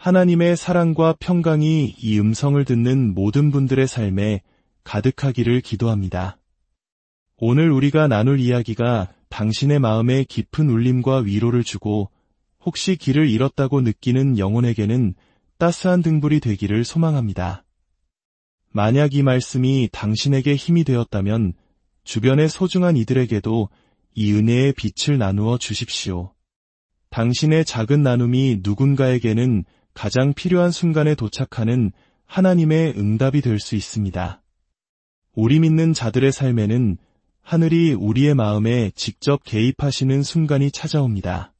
하나님의 사랑과 평강이 이 음성을 듣는 모든 분들의 삶에 가득하기를 기도합니다. 오늘 우리가 나눌 이야기가 당신의 마음에 깊은 울림과 위로를 주고 혹시 길을 잃었다고 느끼는 영혼에게는 따스한 등불이 되기를 소망합니다. 만약 이 말씀이 당신에게 힘이 되었다면 주변의 소중한 이들에게도 이 은혜의 빛을 나누어 주십시오. 당신의 작은 나눔이 누군가에게는 가장 필요한 순간에 도착하는 하나님의 응답이 될 수 있습니다. 우리 믿는 자들의 삶에는 하늘이 우리의 마음에 직접 개입하시는 순간이 찾아옵니다.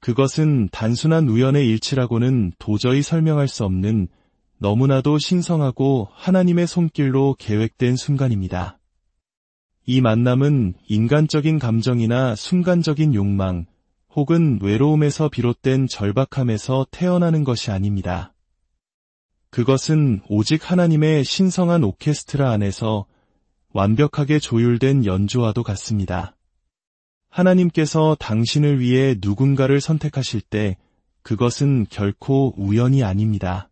그것은 단순한 우연의 일치라고는 도저히 설명할 수 없는 너무나도 신성하고 하나님의 손길로 계획된 순간입니다. 이 만남은 인간적인 감정이나 순간적인 욕망, 혹은 외로움에서 비롯된 절박함에서 태어나는 것이 아닙니다. 그것은 오직 하나님의 신성한 오케스트라 안에서 완벽하게 조율된 연주와도 같습니다. 하나님께서 당신을 위해 누군가를 선택하실 때 그것은 결코 우연이 아닙니다.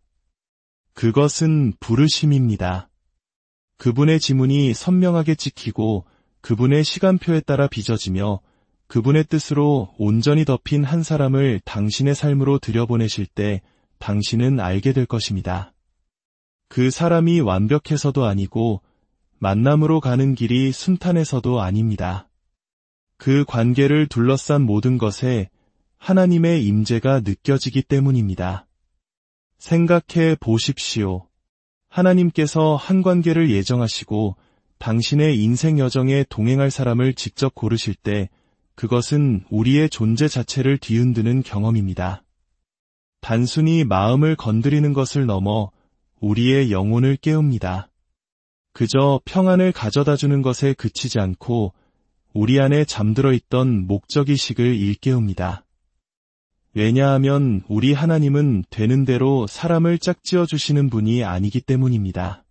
그것은 부르심입니다. 그분의 지문이 선명하게 찍히고 그분의 시간표에 따라 빚어지며 그분의 뜻으로 온전히 덮인 한 사람을 당신의 삶으로 들여보내실 때 당신은 알게 될 것입니다. 그 사람이 완벽해서도 아니고 만남으로 가는 길이 순탄해서도 아닙니다. 그 관계를 둘러싼 모든 것에 하나님의 임재가 느껴지기 때문입니다. 생각해 보십시오. 하나님께서 한 관계를 예정하시고 당신의 인생 여정에 동행할 사람을 직접 고르실 때 그것은 우리의 존재 자체를 뒤흔드는 경험입니다. 단순히 마음을 건드리는 것을 넘어 우리의 영혼을 깨웁니다. 그저 평안을 가져다주는 것에 그치지 않고 우리 안에 잠들어 있던 목적의식을 일깨웁니다. 왜냐하면 우리 하나님은 되는 대로 사람을 짝지어 주시는 분이 아니기 때문입니다.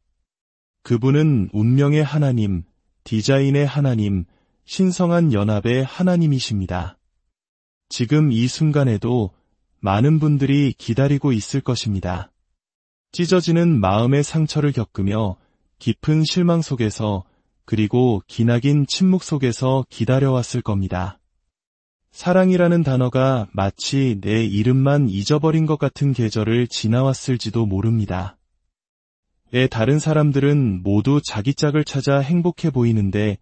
그분은 운명의 하나님, 디자인의 하나님, 신성한 연합의 하나님이십니다. 지금 이 순간에도 많은 분들이 기다리고 있을 것입니다. 찢어지는 마음의 상처를 겪으며 깊은 실망 속에서 그리고 기나긴 침묵 속에서 기다려왔을 겁니다. 사랑이라는 단어가 마치 내 이름만 잊어버린 것 같은 계절을 지나왔을지도 모릅니다. 왜 다른 사람들은 모두 자기 짝을 찾아 행복해 보이는데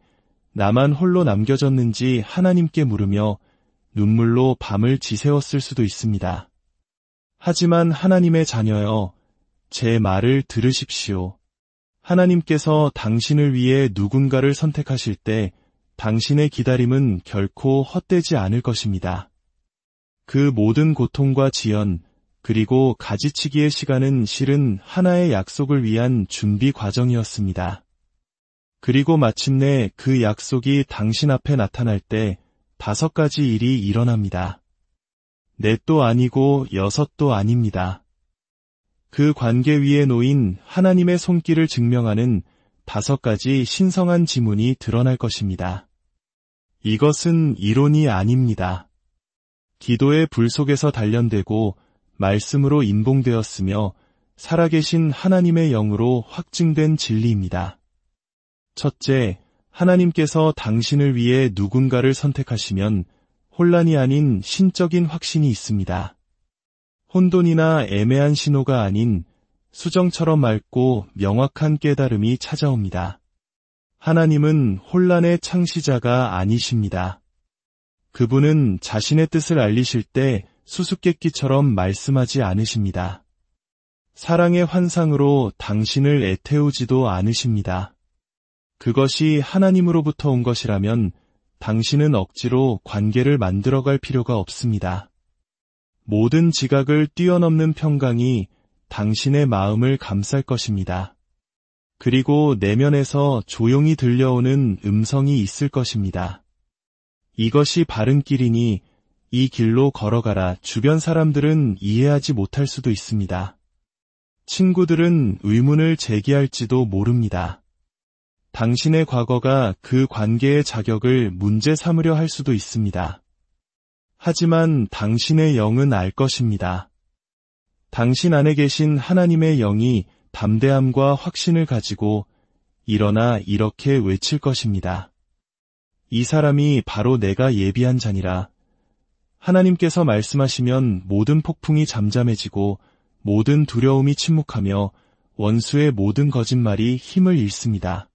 나만 홀로 남겨졌는지 하나님께 물으며 눈물로 밤을 지새웠을 수도 있습니다. 하지만 하나님의 자녀여, 제 말을 들으십시오. 하나님께서 당신을 위해 누군가를 선택하실 때 당신의 기다림은 결코 헛되지 않을 것입니다. 그 모든 고통과 지연, 그리고 가지치기의 시간은 실은 하나의 약속을 위한 준비 과정이었습니다. 그리고 마침내 그 약속이 당신 앞에 나타날 때 5가지 일이 일어납니다. 넷도 아니고 6도 아닙니다. 그 관계 위에 놓인 하나님의 손길을 증명하는 5가지 신성한 지문이 드러날 것입니다. 이것은 이론이 아닙니다. 기도의 불 속에서 단련되고 말씀으로 인봉되었으며 살아계신 하나님의 영으로 확증된 진리입니다. 첫째, 하나님께서 당신을 위해 누군가를 선택하시면 혼란이 아닌 신적인 확신이 있습니다. 혼돈이나 애매한 신호가 아닌 수정처럼 맑고 명확한 깨달음이 찾아옵니다. 하나님은 혼란의 창시자가 아니십니다. 그분은 자신의 뜻을 알리실 때 수수께끼처럼 말씀하지 않으십니다. 사랑의 환상으로 당신을 애태우지도 않으십니다. 그것이 하나님으로부터 온 것이라면 당신은 억지로 관계를 만들어갈 필요가 없습니다. 모든 지각을 뛰어넘는 평강이 당신의 마음을 감쌀 것입니다. 그리고 내면에서 조용히 들려오는 음성이 있을 것입니다. 이것이 바른 길이니 이 길로 걸어가라. 주변 사람들은 이해하지 못할 수도 있습니다. 친구들은 의문을 제기할지도 모릅니다. 당신의 과거가 그 관계의 자격을 문제 삼으려 할 수도 있습니다. 하지만 당신의 영은 알 것입니다. 당신 안에 계신 하나님의 영이 담대함과 확신을 가지고 일어나 이렇게 외칠 것입니다. 이 사람이 바로 내가 예비한 자니라. 하나님께서 말씀하시면 모든 폭풍이 잠잠해지고 모든 두려움이 침묵하며 원수의 모든 거짓말이 힘을 잃습니다.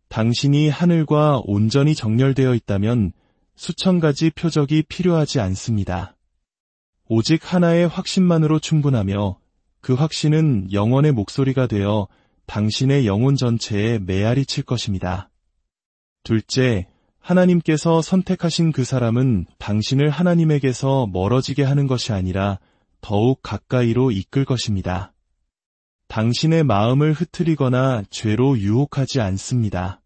당신이 하늘과 온전히 정렬되어 있다면 수천 가지 표적이 필요하지 않습니다. 오직 하나의 확신만으로 충분하며 그 확신은 영원의 목소리가 되어 당신의 영혼 전체에 메아리 칠 것입니다. 둘째, 하나님께서 선택하신 그 사람은 당신을 하나님에게서 멀어지게 하는 것이 아니라 더욱 가까이로 이끌 것입니다. 당신의 마음을 흐트리거나 죄로 유혹하지 않습니다.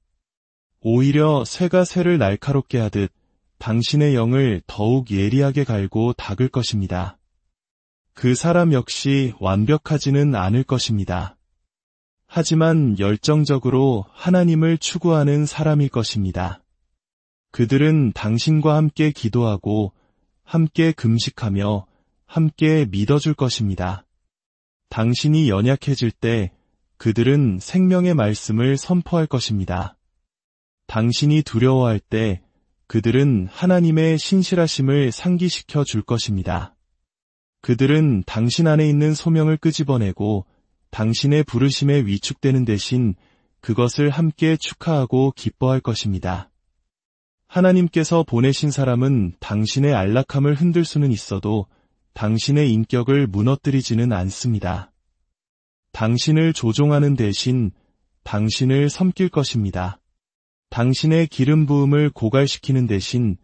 오히려 쇠가 쇠를 날카롭게 하듯 당신의 영을 더욱 예리하게 갈고 닦을 것입니다. 그 사람 역시 완벽하지는 않을 것입니다. 하지만 열정적으로 하나님을 추구하는 사람일 것입니다. 그들은 당신과 함께 기도하고 함께 금식하며 함께 믿어줄 것입니다. 당신이 연약해질 때 그들은 생명의 말씀을 선포할 것입니다. 당신이 두려워할 때 그들은 하나님의 신실하심을 상기시켜 줄 것입니다. 그들은 당신 안에 있는 소명을 끄집어내고 당신의 부르심에 위축되는 대신 그것을 함께 축하하고 기뻐할 것입니다. 하나님께서 보내신 사람은 당신의 안락함을 흔들 수는 있어도 당신의 인격을 무너뜨리지는 않습니다. 당신을 조종하는 대신 당신을 섬길 것입니다. 당신의 기름 부음을 고갈시키는 대신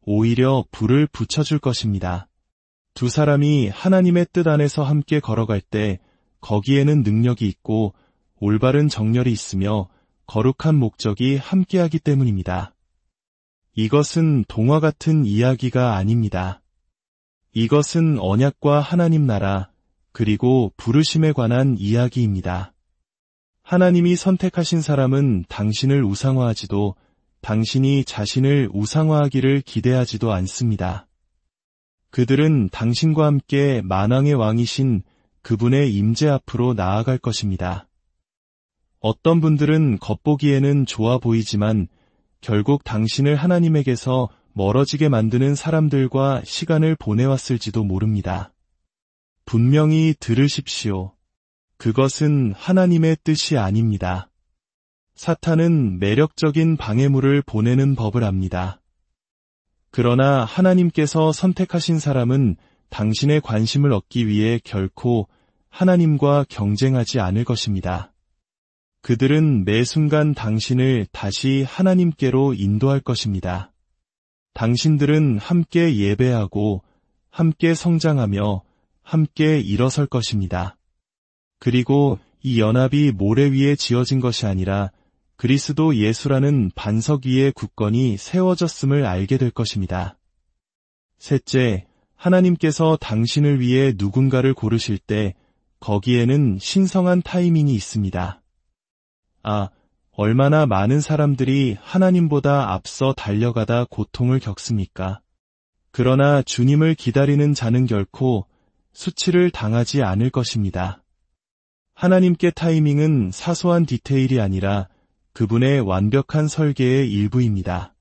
오히려 불을 붙여줄 것입니다. 두 사람이 하나님의 뜻 안에서 함께 걸어갈 때 거기에는 능력이 있고 올바른 정렬이 있으며 거룩한 목적이 함께하기 때문입니다. 이것은 동화 같은 이야기가 아닙니다. 이것은 언약과 하나님 나라 그리고 부르심에 관한 이야기입니다. 하나님이 선택하신 사람은 당신을 우상화하지도 당신이 자신을 우상화하기를 기대하지도 않습니다. 그들은 당신과 함께 만왕의 왕이신 그분의 임재 앞으로 나아갈 것입니다. 어떤 분들은 겉보기에는 좋아 보이지만 결국 당신을 하나님에게서 멀어지게 만드는 사람들과 시간을 보내왔을지도 모릅니다. 분명히 들으십시오. 그것은 하나님의 뜻이 아닙니다. 사탄은 매력적인 방해물을 보내는 법을 압니다. 그러나 하나님께서 선택하신 사람은 당신의 관심을 얻기 위해 결코 하나님과 경쟁하지 않을 것입니다. 그들은 매 순간 당신을 다시 하나님께로 인도할 것입니다. 당신들은 함께 예배하고 함께 성장하며 함께 일어설 것입니다. 그리고 이 연합이 모래 위에 지어진 것이 아니라 그리스도 예수라는 반석 위에 굳건히 세워졌음을 알게 될 것입니다. 셋째, 하나님께서 당신을 위해 누군가를 고르실 때 거기에는 신성한 타이밍이 있습니다. 얼마나 많은 사람들이 하나님보다 앞서 달려가다 고통을 겪습니까? 그러나 주님을 기다리는 자는 결코 수치를 당하지 않을 것입니다. 하나님께 타이밍은 사소한 디테일이 아니라 그분의 완벽한 설계의 일부입니다.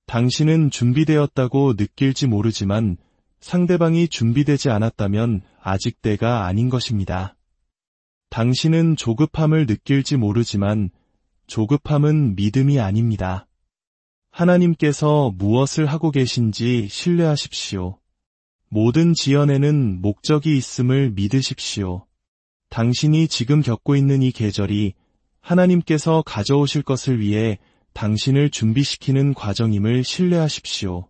당신은 준비되었다고 느낄지 모르지만 상대방이 준비되지 않았다면 아직 때가 아닌 것입니다. 당신은 조급함을 느낄지 모르지만 조급함은 믿음이 아닙니다. 하나님께서 무엇을 하고 계신지 신뢰하십시오. 모든 지연에는 목적이 있음을 믿으십시오. 당신이 지금 겪고 있는 이 계절이 하나님께서 가져오실 것을 위해 당신을 준비시키는 과정임을 신뢰하십시오.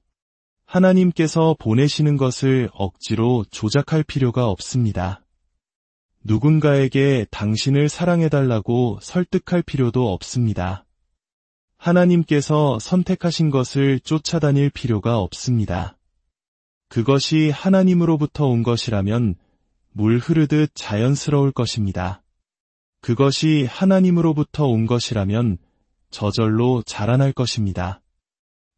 하나님께서 보내시는 것을 억지로 조작할 필요가 없습니다. 누군가에게 당신을 사랑해달라고 설득할 필요도 없습니다. 하나님께서 선택하신 것을 쫓아다닐 필요가 없습니다. 그것이 하나님으로부터 온 것이라면 물 흐르듯 자연스러울 것입니다. 그것이 하나님으로부터 온 것이라면 저절로 자라날 것입니다.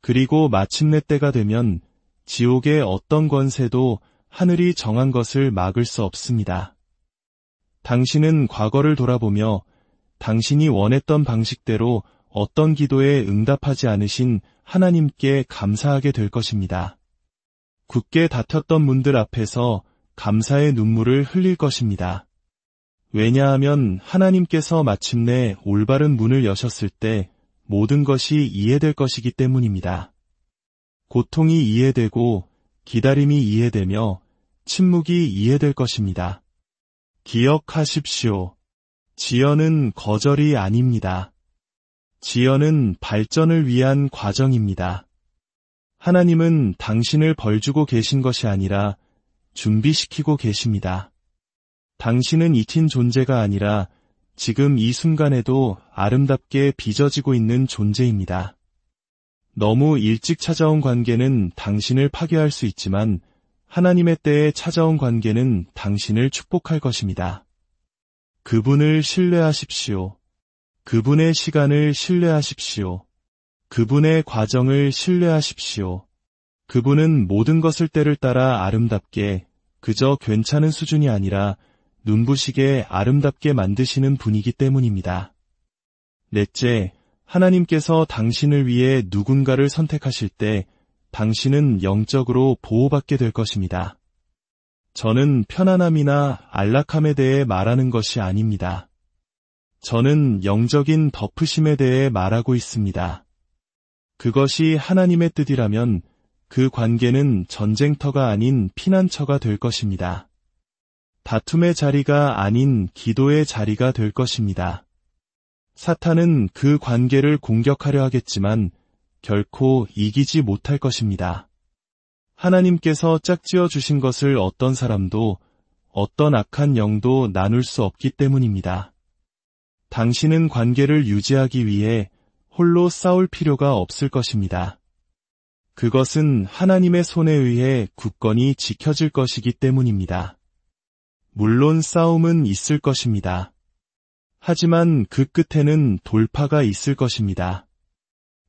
그리고 마침내 때가 되면 지옥의 어떤 권세도 하늘이 정한 것을 막을 수 없습니다. 당신은 과거를 돌아보며 당신이 원했던 방식대로 어떤 기도에 응답하지 않으신 하나님께 감사하게 될 것입니다. 굳게 닫혔던 문들 앞에서 감사의 눈물을 흘릴 것입니다. 왜냐하면 하나님께서 마침내 올바른 문을 여셨을 때 모든 것이 이해될 것이기 때문입니다. 고통이 이해되고 기다림이 이해되며 침묵이 이해될 것입니다. 기억하십시오. 지연은 거절이 아닙니다. 지연은 발전을 위한 과정입니다. 하나님은 당신을 벌주고 계신 것이 아니라 준비시키고 계십니다. 당신은 잊힌 존재가 아니라 지금 이 순간에도 아름답게 빚어지고 있는 존재입니다. 너무 일찍 찾아온 관계는 당신을 파괴할 수 있지만 하나님의 때에 찾아온 관계는 당신을 축복할 것입니다. 그분을 신뢰하십시오. 그분의 시간을 신뢰하십시오. 그분의 과정을 신뢰하십시오. 그분은 모든 것을 때를 따라 아름답게, 그저 괜찮은 수준이 아니라 눈부시게 아름답게 만드시는 분이기 때문입니다. 넷째, 하나님께서 당신을 위해 누군가를 선택하실 때 당신은 영적으로 보호받게 될 것입니다. 저는 편안함이나 안락함에 대해 말하는 것이 아닙니다. 저는 영적인 덮으심에 대해 말하고 있습니다. 그것이 하나님의 뜻이라면 그 관계는 전쟁터가 아닌 피난처가 될 것입니다. 다툼의 자리가 아닌 기도의 자리가 될 것입니다. 사탄은 그 관계를 공격하려 하겠지만 결코 이기지 못할 것입니다. 하나님께서 짝지어 주신 것을 어떤 사람도 어떤 악한 영도 나눌 수 없기 때문입니다. 당신은 관계를 유지하기 위해 홀로 싸울 필요가 없을 것입니다. 그것은 하나님의 손에 의해 굳건히 지켜질 것이기 때문입니다. 물론 싸움은 있을 것입니다. 하지만 그 끝에는 돌파가 있을 것입니다.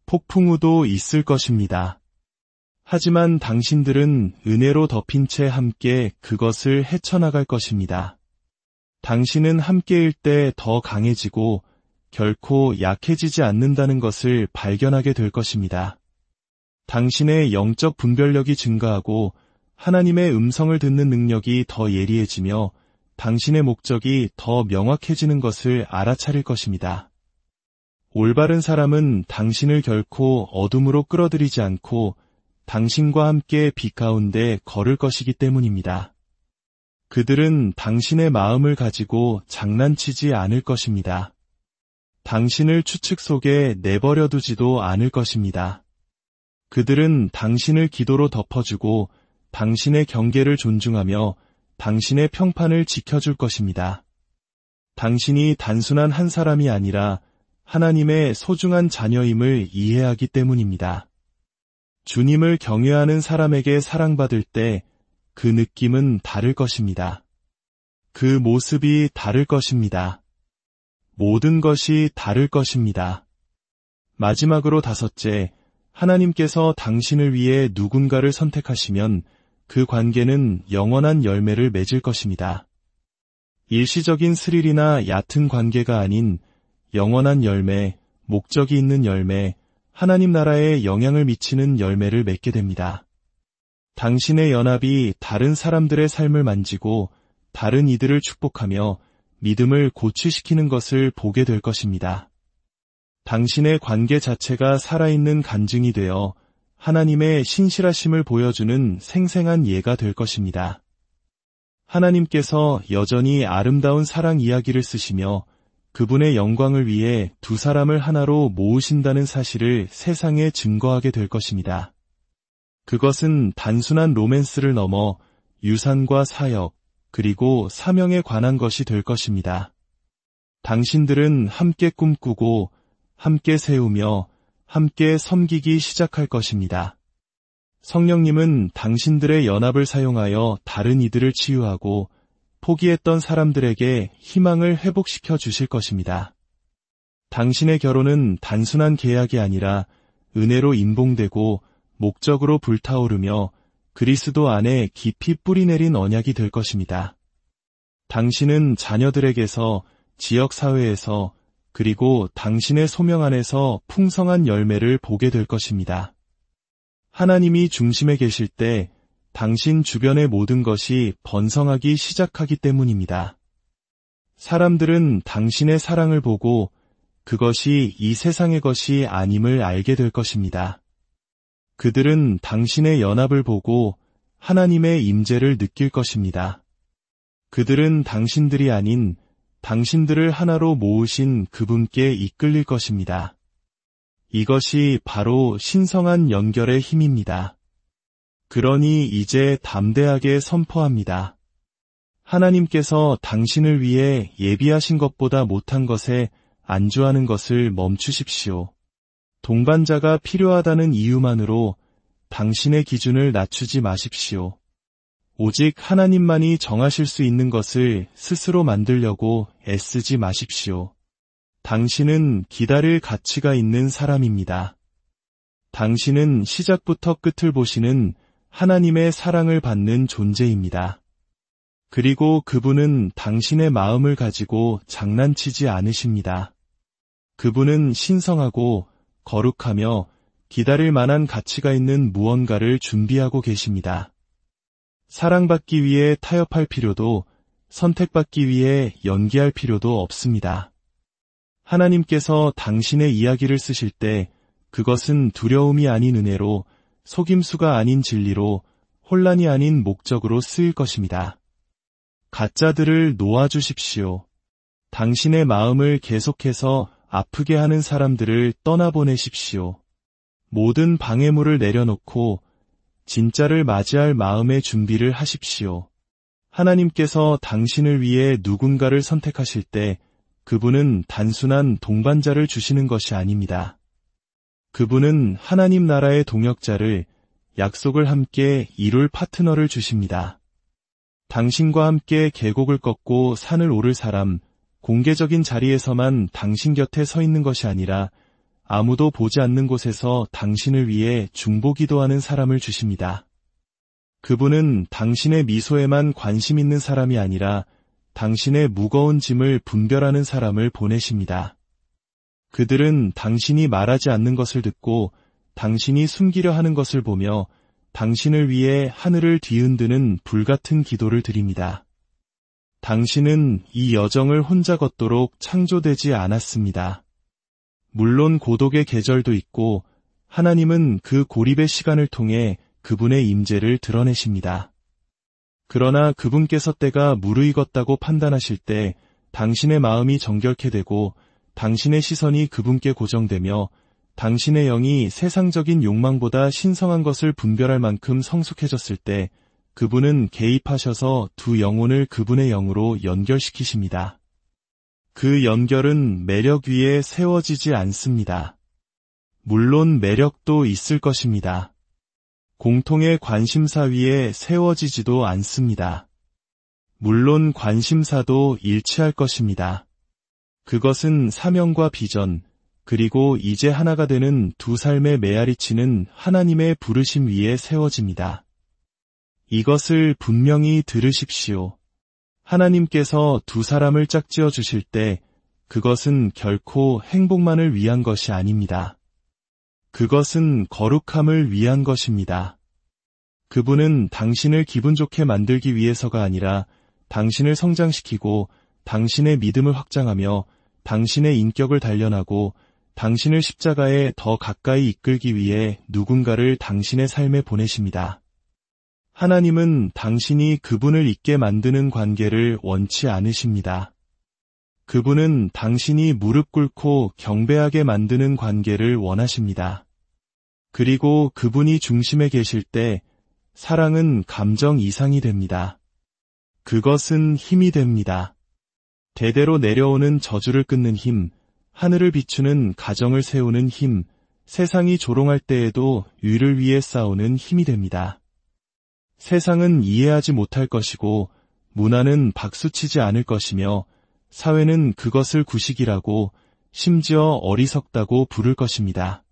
폭풍우도 있을 것입니다. 하지만 당신들은 은혜로 덮인 채 함께 그것을 헤쳐나갈 것입니다. 당신은 함께일 때 더 강해지고 결코 약해지지 않는다는 것을 발견하게 될 것입니다. 당신의 영적 분별력이 증가하고 하나님의 음성을 듣는 능력이 더 예리해지며 당신의 목적이 더 명확해지는 것을 알아차릴 것입니다. 올바른 사람은 당신을 결코 어둠으로 끌어들이지 않고 당신과 함께 빛 가운데 걸을 것이기 때문입니다. 그들은 당신의 마음을 가지고 장난치지 않을 것입니다. 당신을 추측 속에 내버려 두지도 않을 것입니다. 그들은 당신을 기도로 덮어주고 당신의 경계를 존중하며 당신의 평판을 지켜줄 것입니다. 당신이 단순한 한 사람이 아니라 하나님의 소중한 자녀임을 이해하기 때문입니다. 주님을 경외하는 사람에게 사랑받을 때 그 느낌은 다를 것입니다. 그 모습이 다를 것입니다. 모든 것이 다를 것입니다. 마지막으로 다섯째, 하나님께서 당신을 위해 누군가를 선택하시면 그 관계는 영원한 열매를 맺을 것입니다. 일시적인 스릴이나 얕은 관계가 아닌 영원한 열매, 목적이 있는 열매, 하나님 나라에 영향을 미치는 열매를 맺게 됩니다. 당신의 연합이 다른 사람들의 삶을 만지고 다른 이들을 축복하며 믿음을 고취시키는 것을 보게 될 것입니다. 당신의 관계 자체가 살아있는 간증이 되어 하나님의 신실하심을 보여주는 생생한 예가 될 것입니다. 하나님께서 여전히 아름다운 사랑 이야기를 쓰시며 그분의 영광을 위해 두 사람을 하나로 모으신다는 사실을 세상에 증거하게 될 것입니다. 그것은 단순한 로맨스를 넘어 유산과 사역, 그리고 사명에 관한 것이 될 것입니다. 당신들은 함께 꿈꾸고 함께 세우며 함께 섬기기 시작할 것입니다. 성령님은 당신들의 연합을 사용하여 다른 이들을 치유하고 포기했던 사람들에게 희망을 회복시켜 주실 것입니다. 당신의 결혼은 단순한 계약이 아니라 은혜로 인봉되고 목적으로 불타오르며 그리스도 안에 깊이 뿌리내린 언약이 될 것입니다. 당신은 자녀들에게서, 지역사회에서, 그리고 당신의 소명 안에서 풍성한 열매를 보게 될 것입니다. 하나님이 중심에 계실 때 당신 주변의 모든 것이 번성하기 시작하기 때문입니다. 사람들은 당신의 사랑을 보고 그것이 이 세상의 것이 아님을 알게 될 것입니다. 그들은 당신의 연합을 보고 하나님의 임재를 느낄 것입니다. 그들은 당신들이 아닌 당신들을 하나로 모으신 그분께 이끌릴 것입니다. 이것이 바로 신성한 연결의 힘입니다. 그러니 이제 담대하게 선포합니다. 하나님께서 당신을 위해 예비하신 것보다 못한 것에 안주하는 것을 멈추십시오. 동반자가 필요하다는 이유만으로 당신의 기준을 낮추지 마십시오. 오직 하나님만이 정하실 수 있는 것을 스스로 만들려고 애쓰지 마십시오. 당신은 기다릴 가치가 있는 사람입니다. 당신은 시작부터 끝을 보시는 하나님의 사랑을 받는 존재입니다. 그리고 그분은 당신의 마음을 가지고 장난치지 않으십니다. 그분은 신성하고 거룩하며 기다릴 만한 가치가 있는 무언가를 준비하고 계십니다. 사랑받기 위해 타협할 필요도, 선택받기 위해 연기할 필요도 없습니다. 하나님께서 당신의 이야기를 쓰실 때 그것은 두려움이 아닌 은혜로, 속임수가 아닌 진리로, 혼란이 아닌 목적으로 쓰일 것입니다. 가짜들을 놓아주십시오. 당신의 마음을 계속해서 아프게 하는 사람들을 떠나보내십시오. 모든 방해물을 내려놓고 진짜를 맞이할 마음의 준비를 하십시오. 하나님께서 당신을 위해 누군가를 선택하실 때 그분은 단순한 동반자를 주시는 것이 아닙니다. 그분은 하나님 나라의 동역자를, 약속을 함께 이룰 파트너를 주십니다. 당신과 함께 계곡을 걷고 산을 오를 사람, 공개적인 자리에서만 당신 곁에 서 있는 것이 아니라 아무도 보지 않는 곳에서 당신을 위해 중보기도하는 사람을 주십니다. 그분은 당신의 미소에만 관심 있는 사람이 아니라 당신의 무거운 짐을 분별하는 사람을 보내십니다. 그들은 당신이 말하지 않는 것을 듣고 당신이 숨기려 하는 것을 보며 당신을 위해 하늘을 뒤흔드는 불같은 기도를 드립니다. 당신은 이 여정을 혼자 걷도록 창조되지 않았습니다. 물론 고독의 계절도 있고 하나님은 그 고립의 시간을 통해 그분의 임재를 드러내십니다. 그러나 그분께서 때가 무르익었다고 판단하실 때 당신의 마음이 정결케 되고 당신의 시선이 그분께 고정되며 당신의 영이 세상적인 욕망보다 신성한 것을 분별할 만큼 성숙해졌을 때 그분은 개입하셔서 두 영혼을 그분의 영으로 연결시키십니다. 그 연결은 매력 위에 세워지지 않습니다. 물론 매력도 있을 것입니다. 공통의 관심사 위에 세워지지도 않습니다. 물론 관심사도 일치할 것입니다. 그것은 사명과 비전, 그리고 이제 하나가 되는 두 삶의 메아리치는 하나님의 부르심 위에 세워집니다. 이것을 분명히 들으십시오. 하나님께서 두 사람을 짝지어 주실 때 그것은 결코 행복만을 위한 것이 아닙니다. 그것은 거룩함을 위한 것입니다. 그분은 당신을 기분 좋게 만들기 위해서가 아니라 당신을 성장시키고 당신의 믿음을 확장하며 당신의 인격을 단련하고 당신을 십자가에 더 가까이 이끌기 위해 누군가를 당신의 삶에 보내십니다. 하나님은 당신이 그분을 있게 만드는 관계를 원치 않으십니다. 그분은 당신이 무릎 꿇고 경배하게 만드는 관계를 원하십니다. 그리고 그분이 중심에 계실 때 사랑은 감정 이상이 됩니다. 그것은 힘이 됩니다. 대대로 내려오는 저주를 끊는 힘, 하늘을 비추는 가정을 세우는 힘, 세상이 조롱할 때에도 위를 위해 싸우는 힘이 됩니다. 세상은 이해하지 못할 것이고 문화는 박수치지 않을 것이며 사회는 그것을 구식이라고 심지어 어리석다고 부를 것입니다.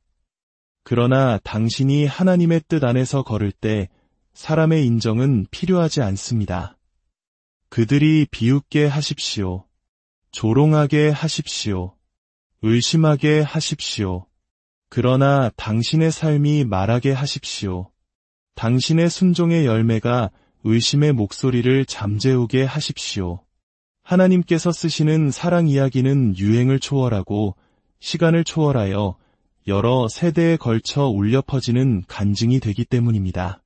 그러나 당신이 하나님의 뜻 안에서 걸을 때 사람의 인정은 필요하지 않습니다. 그들이 비웃게 하십시오. 조롱하게 하십시오. 의심하게 하십시오. 그러나 당신의 삶이 말하게 하십시오. 당신의 순종의 열매가 의심의 목소리를 잠재우게 하십시오. 하나님께서 쓰시는 사랑 이야기는 유행을 초월하고 시간을 초월하여 여러 세대에 걸쳐 울려 퍼지는 간증이 되기 때문입니다.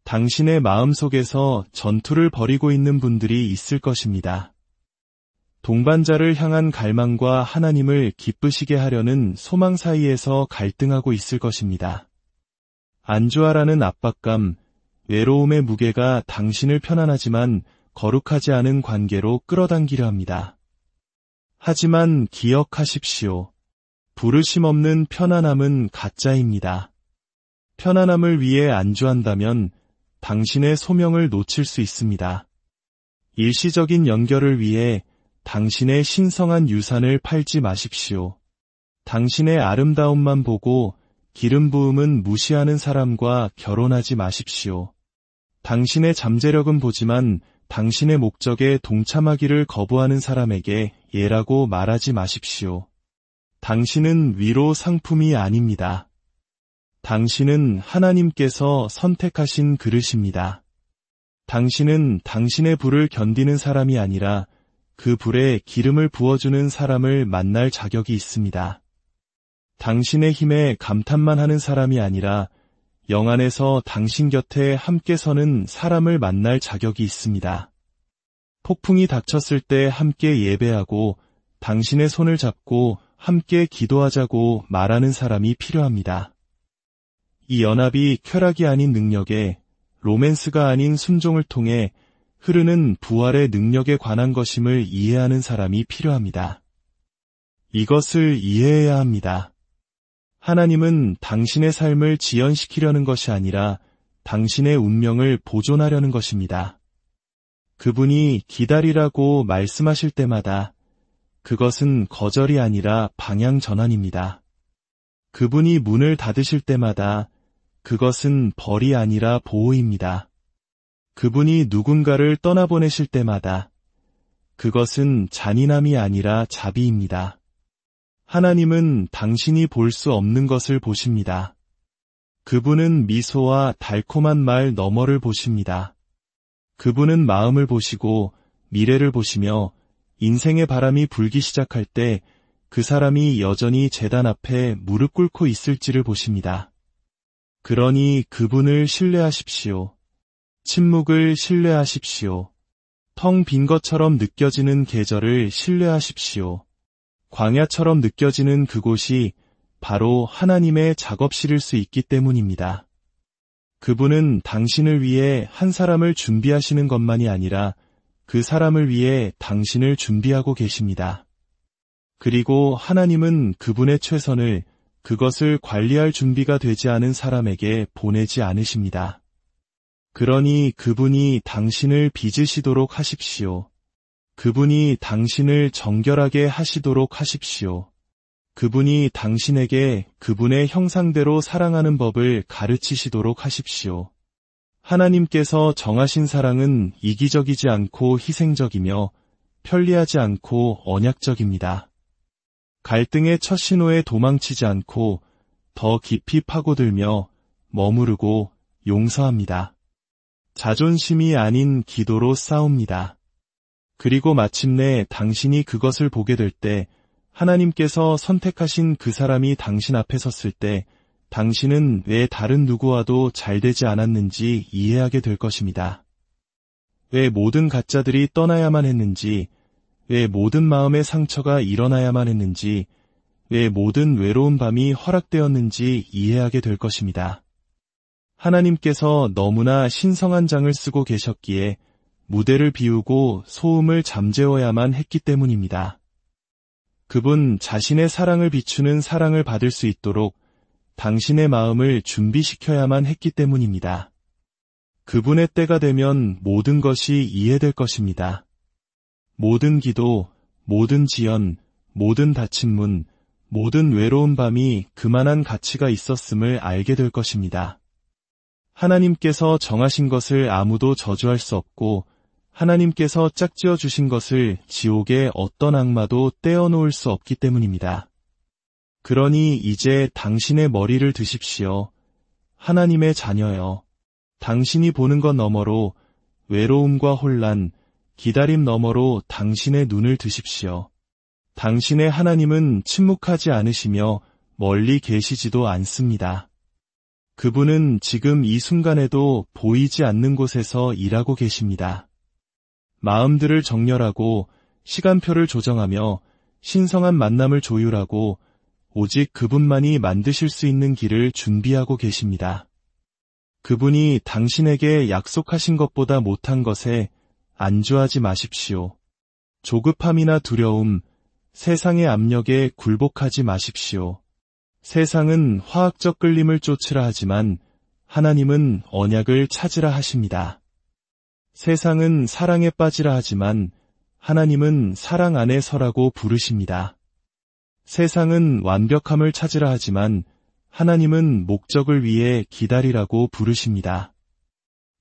당신의 마음속에서 전투를 벌이고 있는 분들이 있을 것입니다. 동반자를 향한 갈망과 하나님을 기쁘시게 하려는 소망 사이에서 갈등하고 있을 것입니다. 안주하라는 압박감, 외로움의 무게가 당신을 편안하지만 거룩하지 않은 관계로 끌어당기려 합니다. 하지만 기억하십시오. 부르심 없는 편안함은 가짜입니다. 편안함을 위해 안주한다면 당신의 소명을 놓칠 수 있습니다. 일시적인 연결을 위해 당신의 신성한 유산을 팔지 마십시오. 당신의 아름다움만 보고 기름 부음은 무시하는 사람과 결혼하지 마십시오. 당신의 잠재력은 보지만 당신의 목적에 동참하기를 거부하는 사람에게 예라고 말하지 마십시오. 당신은 위로 상품이 아닙니다. 당신은 하나님께서 선택하신 그릇입니다. 당신은 당신의 불을 견디는 사람이 아니라 그 불에 기름을 부어주는 사람을 만날 자격이 있습니다. 당신의 힘에 감탄만 하는 사람이 아니라 영 안에서 당신 곁에 함께 서는 사람을 만날 자격이 있습니다. 폭풍이 닥쳤을 때 함께 예배하고 당신의 손을 잡고 함께 기도하자고 말하는 사람이 필요합니다. 이 연합이 쾌락이 아닌 능력에, 로맨스가 아닌 순종을 통해 흐르는 부활의 능력에 관한 것임을 이해하는 사람이 필요합니다. 이것을 이해해야 합니다. 하나님은 당신의 삶을 지연시키려는 것이 아니라 당신의 운명을 보존하려는 것입니다. 그분이 기다리라고 말씀하실 때마다 그것은 거절이 아니라 방향 전환입니다. 그분이 문을 닫으실 때마다 그것은 벌이 아니라 보호입니다. 그분이 누군가를 떠나보내실 때마다 그것은 잔인함이 아니라 자비입니다. 하나님은 당신이 볼 수 없는 것을 보십니다. 그분은 미소와 달콤한 말 너머를 보십니다. 그분은 마음을 보시고 미래를 보시며 인생의 바람이 불기 시작할 때 그 사람이 여전히 제단 앞에 무릎 꿇고 있을지를 보십니다. 그러니 그분을 신뢰하십시오. 침묵을 신뢰하십시오. 텅 빈 것처럼 느껴지는 계절을 신뢰하십시오. 광야처럼 느껴지는 그곳이 바로 하나님의 작업실일 수 있기 때문입니다. 그분은 당신을 위해 한 사람을 준비하시는 것만이 아니라 그 사람을 위해 당신을 준비하고 계십니다. 그리고 하나님은 그분의 최선을 그것을 관리할 준비가 되지 않은 사람에게 보내지 않으십니다. 그러니 그분이 당신을 빚으시도록 하십시오. 그분이 당신을 정결하게 하시도록 하십시오. 그분이 당신에게 그분의 형상대로 사랑하는 법을 가르치시도록 하십시오. 하나님께서 정하신 사랑은 이기적이지 않고 희생적이며 편리하지 않고 언약적입니다. 갈등의 첫 신호에 도망치지 않고 더 깊이 파고들며 머무르고 용서합니다. 자존심이 아닌 기도로 싸웁니다. 그리고 마침내 당신이 그것을 보게 될 때 하나님께서 선택하신 그 사람이 당신 앞에 섰을 때 당신은 왜 다른 누구와도 잘 되지 않았는지 이해하게 될 것입니다. 왜 모든 가짜들이 떠나야만 했는지, 왜 모든 마음의 상처가 일어나야만 했는지, 왜 모든 외로운 밤이 허락되었는지 이해하게 될 것입니다. 하나님께서 너무나 신성한 장을 쓰고 계셨기에 무대를 비우고 소음을 잠재워야만 했기 때문입니다. 그분 자신의 사랑을 비추는 사랑을 받을 수 있도록 당신의 마음을 준비시켜야만 했기 때문입니다. 그분의 때가 되면 모든 것이 이해될 것입니다. 모든 기도, 모든 지연, 모든 닫힌 문, 모든 외로운 밤이 그만한 가치가 있었음을 알게 될 것입니다. 하나님께서 정하신 것을 아무도 저주할 수 없고 하나님께서 짝지어 주신 것을 지옥의 어떤 악마도 떼어놓을 수 없기 때문입니다. 그러니 이제 당신의 머리를 드십시오. 하나님의 자녀여. 당신이 보는 것 너머로 외로움과 혼란, 기다림 너머로 당신의 눈을 드십시오. 당신의 하나님은 침묵하지 않으시며 멀리 계시지도 않습니다. 그분은 지금 이 순간에도 보이지 않는 곳에서 일하고 계십니다. 마음들을 정렬하고 시간표를 조정하며 신성한 만남을 조율하고 오직 그분만이 만드실 수 있는 길을 준비하고 계십니다. 그분이 당신에게 약속하신 것보다 못한 것에 안주하지 마십시오. 조급함이나 두려움, 세상의 압력에 굴복하지 마십시오. 세상은 화학적 끌림을 쫓으라 하지만 하나님은 언약을 찾으라 하십니다. 세상은 사랑에 빠지라 하지만 하나님은 사랑 안에 서라고 부르십니다. 세상은 완벽함을 찾으라 하지만 하나님은 목적을 위해 기다리라고 부르십니다.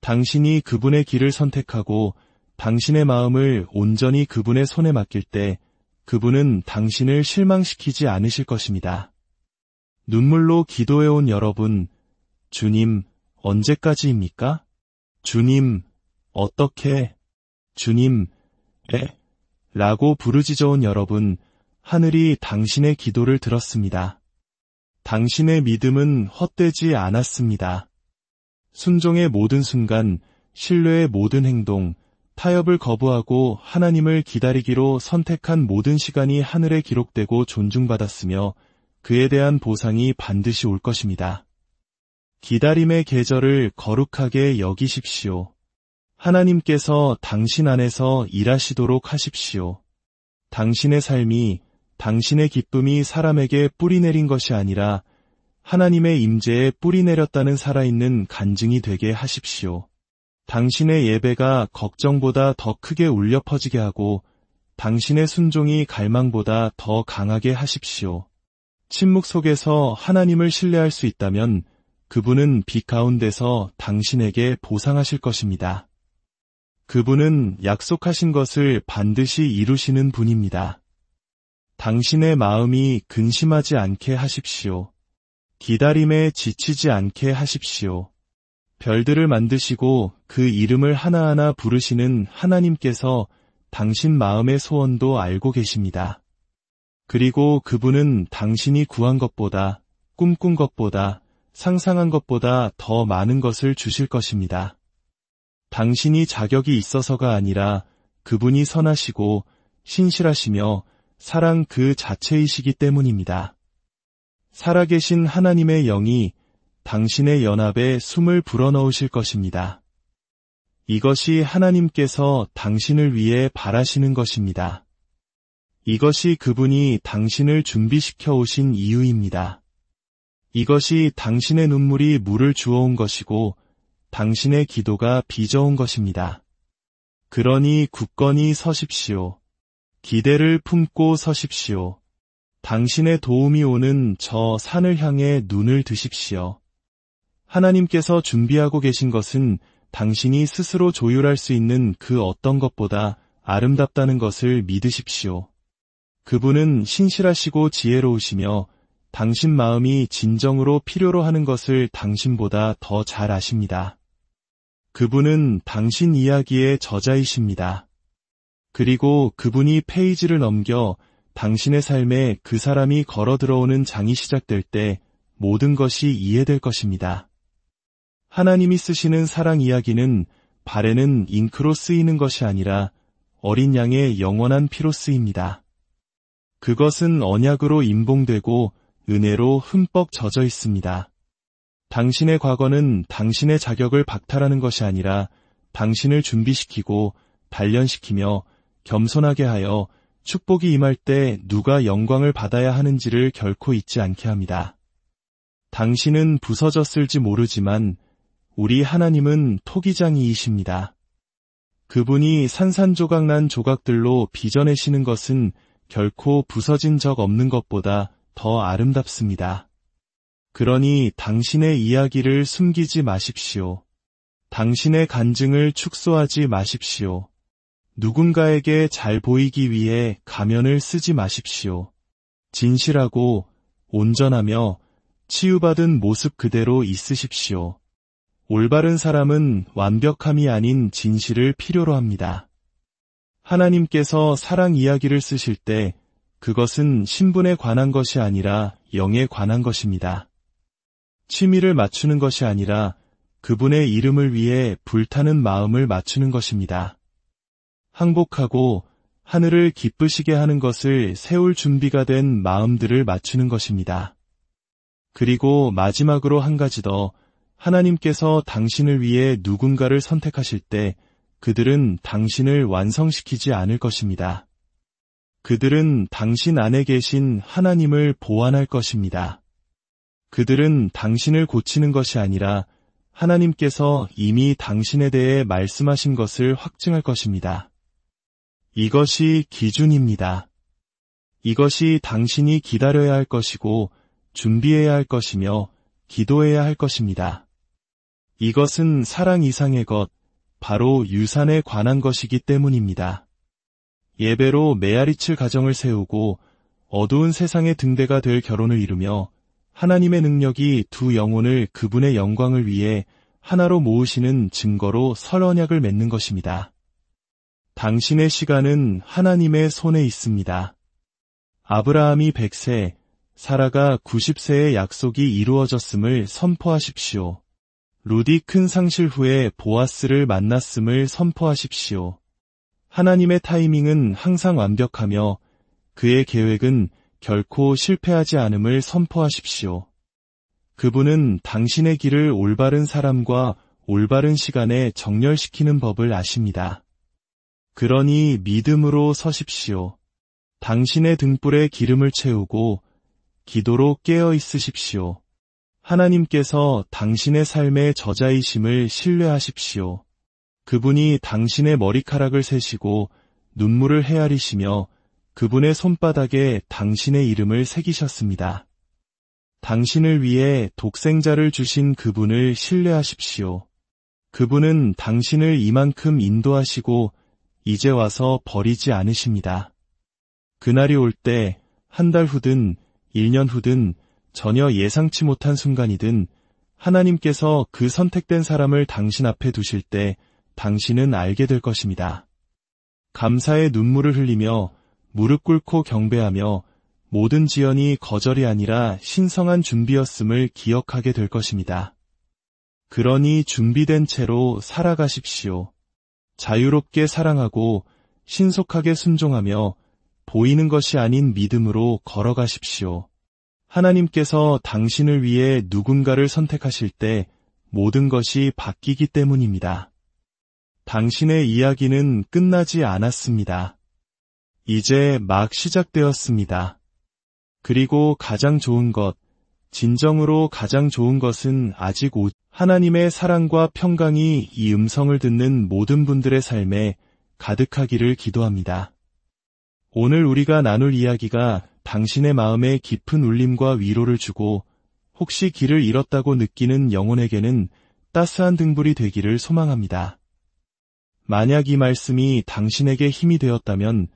당신이 그분의 길을 선택하고 당신의 마음을 온전히 그분의 손에 맡길 때 그분은 당신을 실망시키지 않으실 것입니다. 눈물로 기도해온 여러분, 주님, 언제까지입니까? 주님, 어떻게? 주님, 라고 부르짖어온 여러분, 하늘이 당신의 기도를 들었습니다. 당신의 믿음은 헛되지 않았습니다. 순종의 모든 순간, 신뢰의 모든 행동, 타협을 거부하고 하나님을 기다리기로 선택한 모든 시간이 하늘에 기록되고 존중받았으며 그에 대한 보상이 반드시 올 것입니다. 기다림의 계절을 거룩하게 여기십시오. 하나님께서 당신 안에서 일하시도록 하십시오. 당신의 삶이, 당신의 기쁨이 사람에게 뿌리 내린 것이 아니라 하나님의 임재에 뿌리 내렸다는 살아있는 간증이 되게 하십시오. 당신의 예배가 걱정보다 더 크게 울려 퍼지게 하고 당신의 순종이 갈망보다 더 강하게 하십시오. 침묵 속에서 하나님을 신뢰할 수 있다면 그분은 빛 가운데서 당신에게 보상하실 것입니다. 그분은 약속하신 것을 반드시 이루시는 분입니다. 당신의 마음이 근심하지 않게 하십시오. 기다림에 지치지 않게 하십시오. 별들을 만드시고 그 이름을 하나하나 부르시는 하나님께서 당신 마음의 소원도 알고 계십니다. 그리고 그분은 당신이 구한 것보다, 꿈꾼 것보다, 상상한 것보다 더 많은 것을 주실 것입니다. 당신이 자격이 있어서가 아니라 그분이 선하시고 신실하시며 사랑 그 자체이시기 때문입니다. 살아계신 하나님의 영이 당신의 연합에 숨을 불어넣으실 것입니다. 이것이 하나님께서 당신을 위해 바라시는 것입니다. 이것이 그분이 당신을 준비시켜 오신 이유입니다. 이것이 당신의 눈물이 물을 주어온 것이고 당신의 기도가 빚어온 것입니다. 그러니 굳건히 서십시오. 기대를 품고 서십시오. 당신의 도움이 오는 저 산을 향해 눈을 드십시오. 하나님께서 준비하고 계신 것은 당신이 스스로 조율할 수 있는 그 어떤 것보다 아름답다는 것을 믿으십시오. 그분은 신실하시고 지혜로우시며 당신 마음이 진정으로 필요로 하는 것을 당신보다 더 잘 아십니다. 그분은 당신 이야기의 저자이십니다. 그리고 그분이 페이지를 넘겨 당신의 삶에 그 사람이 걸어 들어오는 장이 시작될 때 모든 것이 이해될 것입니다. 하나님이 쓰시는 사랑 이야기는 발에는 잉크로 쓰이는 것이 아니라 어린 양의 영원한 피로 쓰입니다. 그것은 언약으로 임봉되고 은혜로 흠뻑 젖어 있습니다. 당신의 과거는 당신의 자격을 박탈하는 것이 아니라 당신을 준비시키고 단련시키며 겸손하게 하여 축복이 임할 때 누가 영광을 받아야 하는지를 결코 잊지 않게 합니다. 당신은 부서졌을지 모르지만 우리 하나님은 토기장이이십니다. 그분이 산산조각난 조각들로 빚어내시는 것은 결코 부서진 적 없는 것보다 더 아름답습니다. 그러니 당신의 이야기를 숨기지 마십시오. 당신의 간증을 축소하지 마십시오. 누군가에게 잘 보이기 위해 가면을 쓰지 마십시오. 진실하고 온전하며 치유받은 모습 그대로 있으십시오. 올바른 사람은 완벽함이 아닌 진실을 필요로 합니다. 하나님께서 사랑 이야기를 쓰실 때 그것은 신분에 관한 것이 아니라 영에 관한 것입니다. 취미를 맞추는 것이 아니라 그분의 이름을 위해 불타는 마음을 맞추는 것입니다. 항복하고 하늘을 기쁘시게 하는 것을 세울 준비가 된 마음들을 맞추는 것입니다. 그리고 마지막으로 한 가지 더, 하나님께서 당신을 위해 누군가를 선택하실 때 그들은 당신을 완성시키지 않을 것입니다. 그들은 당신 안에 계신 하나님을 보완할 것입니다. 그들은 당신을 고치는 것이 아니라 하나님께서 이미 당신에 대해 말씀하신 것을 확증할 것입니다. 이것이 기준입니다. 이것이 당신이 기다려야 할 것이고 준비해야 할 것이며 기도해야 할 것입니다. 이것은 사랑 이상의 것, 바로 유산에 관한 것이기 때문입니다. 예배로 메아리칠 가정을 세우고 어두운 세상의 등대가 될 결혼을 이루며 하나님의 능력이 두 영혼을 그분의 영광을 위해 하나로 모으시는 증거로 설 언약을 맺는 것입니다. 당신의 시간은 하나님의 손에 있습니다. 아브라함이 100세, 사라가 90세의 약속이 이루어졌음을 선포하십시오. 룻이 큰 상실 후에 보아스를 만났음을 선포하십시오. 하나님의 타이밍은 항상 완벽하며 그의 계획은 결코 실패하지 않음을 선포하십시오. 그분은 당신의 길을 올바른 사람과 올바른 시간에 정렬시키는 법을 아십니다. 그러니 믿음으로 서십시오. 당신의 등불에 기름을 채우고 기도로 깨어 있으십시오. 하나님께서 당신의 삶의 저자이심을 신뢰하십시오. 그분이 당신의 머리카락을 세시고 눈물을 헤아리시며 그분의 손바닥에 당신의 이름을 새기셨습니다. 당신을 위해 독생자를 주신 그분을 신뢰하십시오. 그분은 당신을 이만큼 인도하시고 이제 와서 버리지 않으십니다. 그날이 올 때 한 달 후든 1년 후든 전혀 예상치 못한 순간이든 하나님께서 그 선택된 사람을 당신 앞에 두실 때 당신은 알게 될 것입니다. 감사의 눈물을 흘리며 무릎 꿇고 경배하며 모든 지연이 거절이 아니라 신성한 준비였음을 기억하게 될 것입니다. 그러니 준비된 채로 살아가십시오. 자유롭게 사랑하고 신속하게 순종하며 보이는 것이 아닌 믿음으로 걸어가십시오. 하나님께서 당신을 위해 누군가를 선택하실 때 모든 것이 바뀌기 때문입니다. 당신의 이야기는 끝나지 않았습니다. 이제 막 시작되었습니다. 그리고 가장 좋은 것, 진정으로 가장 좋은 것은 아직 하나님의 사랑과 평강이 이 음성을 듣는 모든 분들의 삶에 가득하기를 기도합니다. 오늘 우리가 나눌 이야기가 당신의 마음에 깊은 울림과 위로를 주고 혹시 길을 잃었다고 느끼는 영혼에게는 따스한 등불이 되기를 소망합니다. 만약 이 말씀이 당신에게 힘이 되었다면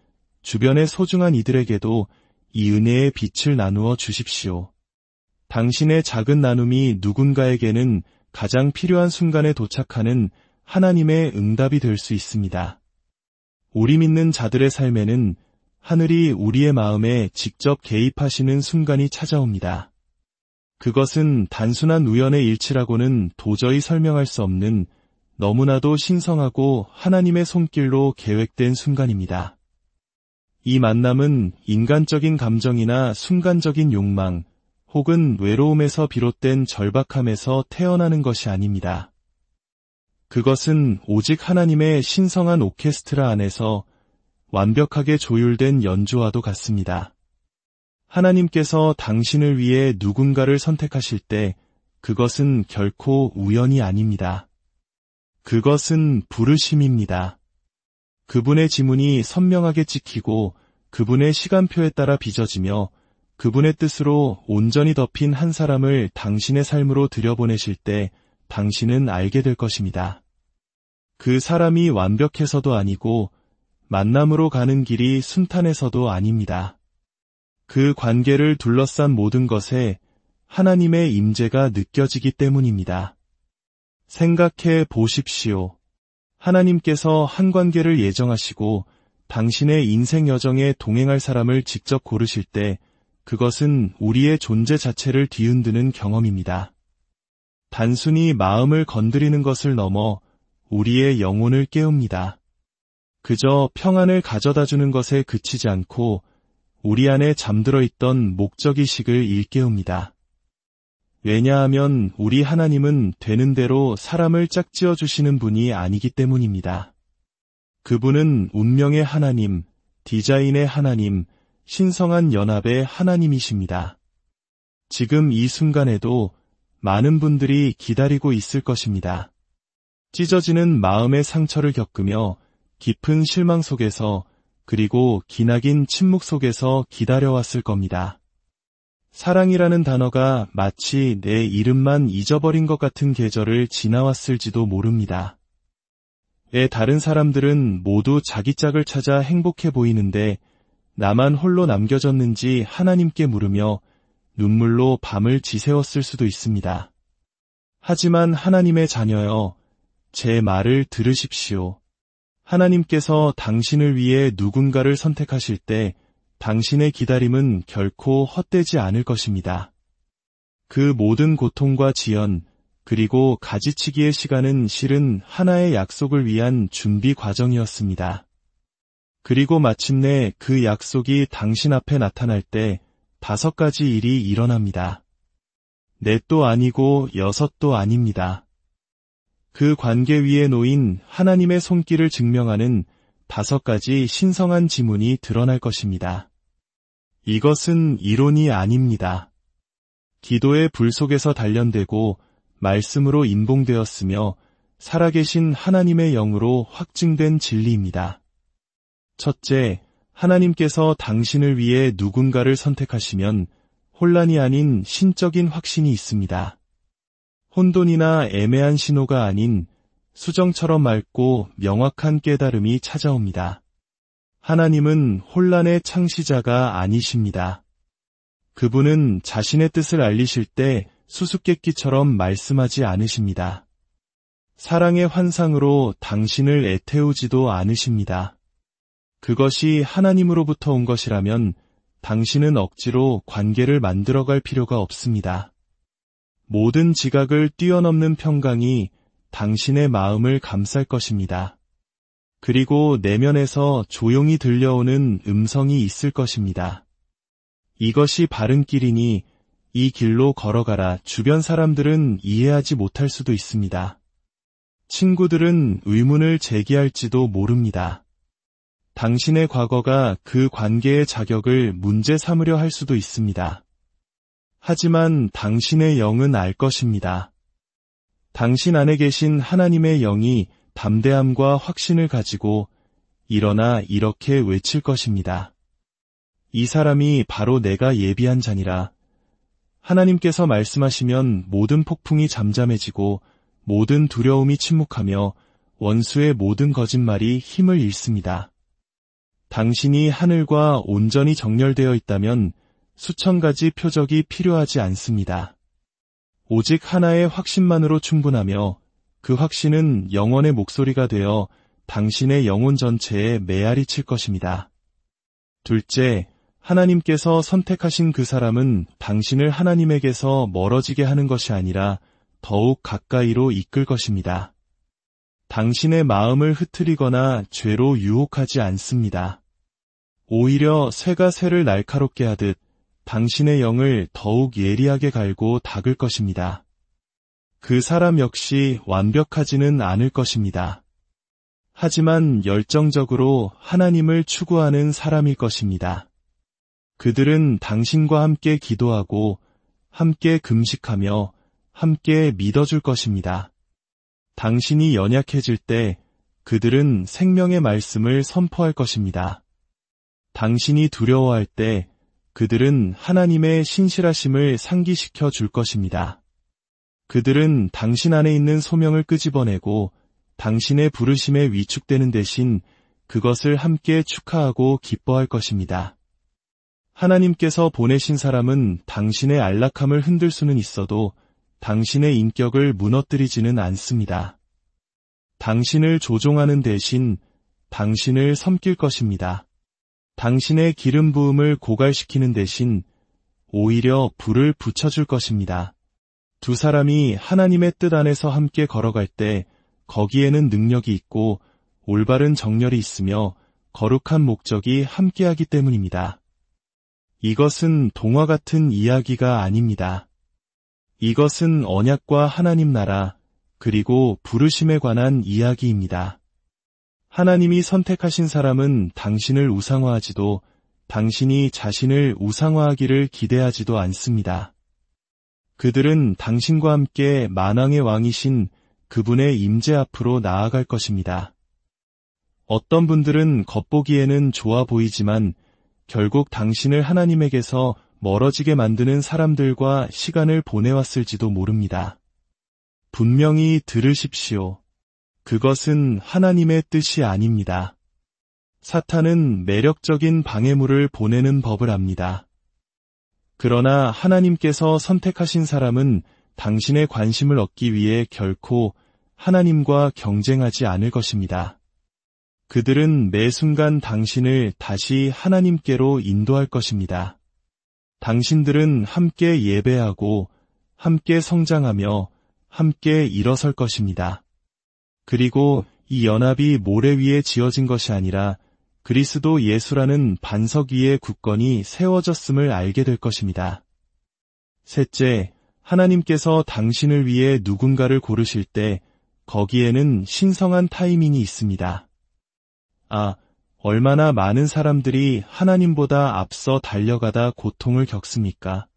주변의 소중한 이들에게도 이 은혜의 빛을 나누어 주십시오. 당신의 작은 나눔이 누군가에게는 가장 필요한 순간에 도착하는 하나님의 응답이 될 수 있습니다. 우리 믿는 자들의 삶에는 하늘이 우리의 마음에 직접 개입하시는 순간이 찾아옵니다. 그것은 단순한 우연의 일치라고는 도저히 설명할 수 없는 너무나도 신성하고 하나님의 손길로 계획된 순간입니다. 이 만남은 인간적인 감정이나 순간적인 욕망, 혹은 외로움에서 비롯된 절박함에서 태어나는 것이 아닙니다. 그것은 오직 하나님의 신성한 오케스트라 안에서 완벽하게 조율된 연주와도 같습니다. 하나님께서 당신을 위해 누군가를 선택하실 때 그것은 결코 우연이 아닙니다. 그것은 부르심입니다. 그분의 지문이 선명하게 찍히고 그분의 시간표에 따라 빚어지며 그분의 뜻으로 온전히 덮인 한 사람을 당신의 삶으로 들여보내실 때 당신은 알게 될 것입니다. 그 사람이 완벽해서도 아니고 만남으로 가는 길이 순탄해서도 아닙니다. 그 관계를 둘러싼 모든 것에 하나님의 임재가 느껴지기 때문입니다. 생각해 보십시오. 하나님께서 한 관계를 예정하시고 당신의 인생 여정에 동행할 사람을 직접 고르실 때 그것은 우리의 존재 자체를 뒤흔드는 경험입니다. 단순히 마음을 건드리는 것을 넘어 우리의 영혼을 깨웁니다. 그저 평안을 가져다주는 것에 그치지 않고 우리 안에 잠들어 있던 목적의식을 일깨웁니다. 왜냐하면 우리 하나님은 되는 대로 사람을 짝지어 주시는 분이 아니기 때문입니다. 그분은 운명의 하나님, 디자인의 하나님, 신성한 연합의 하나님이십니다. 지금 이 순간에도 많은 분들이 기다리고 있을 것입니다. 찢어지는 마음의 상처를 겪으며 깊은 실망 속에서 그리고 기나긴 침묵 속에서 기다려왔을 겁니다. 사랑이라는 단어가 마치 내 이름만 잊어버린 것 같은 계절을 지나왔을지도 모릅니다. 왜 다른 사람들은 모두 자기 짝을 찾아 행복해 보이는데 나만 홀로 남겨졌는지 하나님께 물으며 눈물로 밤을 지새웠을 수도 있습니다. 하지만 하나님의 자녀여, 제 말을 들으십시오. 하나님께서 당신을 위해 누군가를 선택하실 때 당신의 기다림은 결코 헛되지 않을 것입니다. 그 모든 고통과 지연, 그리고 가지치기의 시간은 실은 하나의 약속을 위한 준비 과정이었습니다. 그리고 마침내 그 약속이 당신 앞에 나타날 때 5가지 일이 일어납니다. 넷도 아니고 6도 아닙니다. 그 관계 위에 놓인 하나님의 손길을 증명하는 5가지 신성한 지문이 드러날 것입니다. 이것은 이론이 아닙니다. 기도의 불 속에서 단련되고 말씀으로 인봉되었으며 살아계신 하나님의 영으로 확증된 진리입니다. 첫째, 하나님께서 당신을 위해 누군가를 선택하시면 혼란이 아닌 신적인 확신이 있습니다. 혼돈이나 애매한 신호가 아닌 수정처럼 맑고 명확한 깨달음이 찾아옵니다. 하나님은 혼란의 창시자가 아니십니다. 그분은 자신의 뜻을 알리실 때 수수께끼처럼 말씀하지 않으십니다. 사랑의 환상으로 당신을 애태우지도 않으십니다. 그것이 하나님으로부터 온 것이라면 당신은 억지로 관계를 만들어갈 필요가 없습니다. 모든 지각을 뛰어넘는 평강이 당신의 마음을 감쌀 것입니다. 그리고 내면에서 조용히 들려오는 음성이 있을 것입니다. 이것이 바른 길이니 이 길로 걸어가라. 주변 사람들은 이해하지 못할 수도 있습니다. 친구들은 의문을 제기할지도 모릅니다. 당신의 과거가 그 관계의 자격을 문제 삼으려 할 수도 있습니다. 하지만 당신의 영은 알 것입니다. 당신 안에 계신 하나님의 영이 담대함과 확신을 가지고 일어나 이렇게 외칠 것입니다. 이 사람이 바로 내가 예비한 자니라. 하나님께서 말씀하시면 모든 폭풍이 잠잠해지고 모든 두려움이 침묵하며 원수의 모든 거짓말이 힘을 잃습니다. 당신이 하늘과 온전히 정렬되어 있다면 수천 가지 표적이 필요하지 않습니다. 오직 하나의 확신만으로 충분하며 그 확신은 영원의 목소리가 되어 당신의 영혼 전체에 메아리 칠 것입니다. 둘째, 하나님께서 선택하신 그 사람은 당신을 하나님에게서 멀어지게 하는 것이 아니라 더욱 가까이로 이끌 것입니다. 당신의 마음을 흐트리거나 죄로 유혹하지 않습니다. 오히려 쇠가 쇠를 날카롭게 하듯 당신의 영을 더욱 예리하게 갈고 닦을 것입니다. 그 사람 역시 완벽하지는 않을 것입니다. 하지만 열정적으로 하나님을 추구하는 사람일 것입니다. 그들은 당신과 함께 기도하고 함께 금식하며 함께 믿어줄 것입니다. 당신이 연약해질 때 그들은 생명의 말씀을 선포할 것입니다. 당신이 두려워할 때 그들은 하나님의 신실하심을 상기시켜 줄 것입니다. 그들은 당신 안에 있는 소명을 끄집어내고 당신의 부르심에 위축되는 대신 그것을 함께 축하하고 기뻐할 것입니다. 하나님께서 보내신 사람은 당신의 안락함을 흔들 수는 있어도 당신의 인격을 무너뜨리지는 않습니다. 당신을 조종하는 대신 당신을 섬길 것입니다. 당신의 기름 부음을 고갈시키는 대신 오히려 불을 붙여줄 것입니다. 두 사람이 하나님의 뜻 안에서 함께 걸어갈 때 거기에는 능력이 있고 올바른 정렬이 있으며 거룩한 목적이 함께하기 때문입니다. 이것은 동화 같은 이야기가 아닙니다. 이것은 언약과 하나님 나라 그리고 부르심에 관한 이야기입니다. 하나님이 선택하신 사람은 당신을 우상화하지도 당신이 자신을 우상화하기를 기대하지도 않습니다. 그들은 당신과 함께 만왕의 왕이신 그분의 임재 앞으로 나아갈 것입니다. 어떤 분들은 겉보기에는 좋아 보이지만 결국 당신을 하나님에게서 멀어지게 만드는 사람들과 시간을 보내왔을지도 모릅니다. 분명히 들으십시오. 그것은 하나님의 뜻이 아닙니다. 사탄은 매력적인 방해물을 보내는 법을 압니다. 그러나 하나님께서 선택하신 사람은 당신의 관심을 얻기 위해 결코 하나님과 경쟁하지 않을 것입니다. 그들은 매 순간 당신을 다시 하나님께로 인도할 것입니다. 당신들은 함께 예배하고 함께 성장하며 함께 일어설 것입니다. 그리고 이 연합이 모래 위에 지어진 것이 아니라 그리스도 예수라는 반석 위에 굳건히 세워졌음을 알게 될 것입니다. 셋째, 하나님께서 당신을 위해 누군가를 고르실 때 거기에는 신성한 타이밍이 있습니다. 얼마나 많은 사람들이 하나님보다 앞서 달려가다 고통을 겪습니까?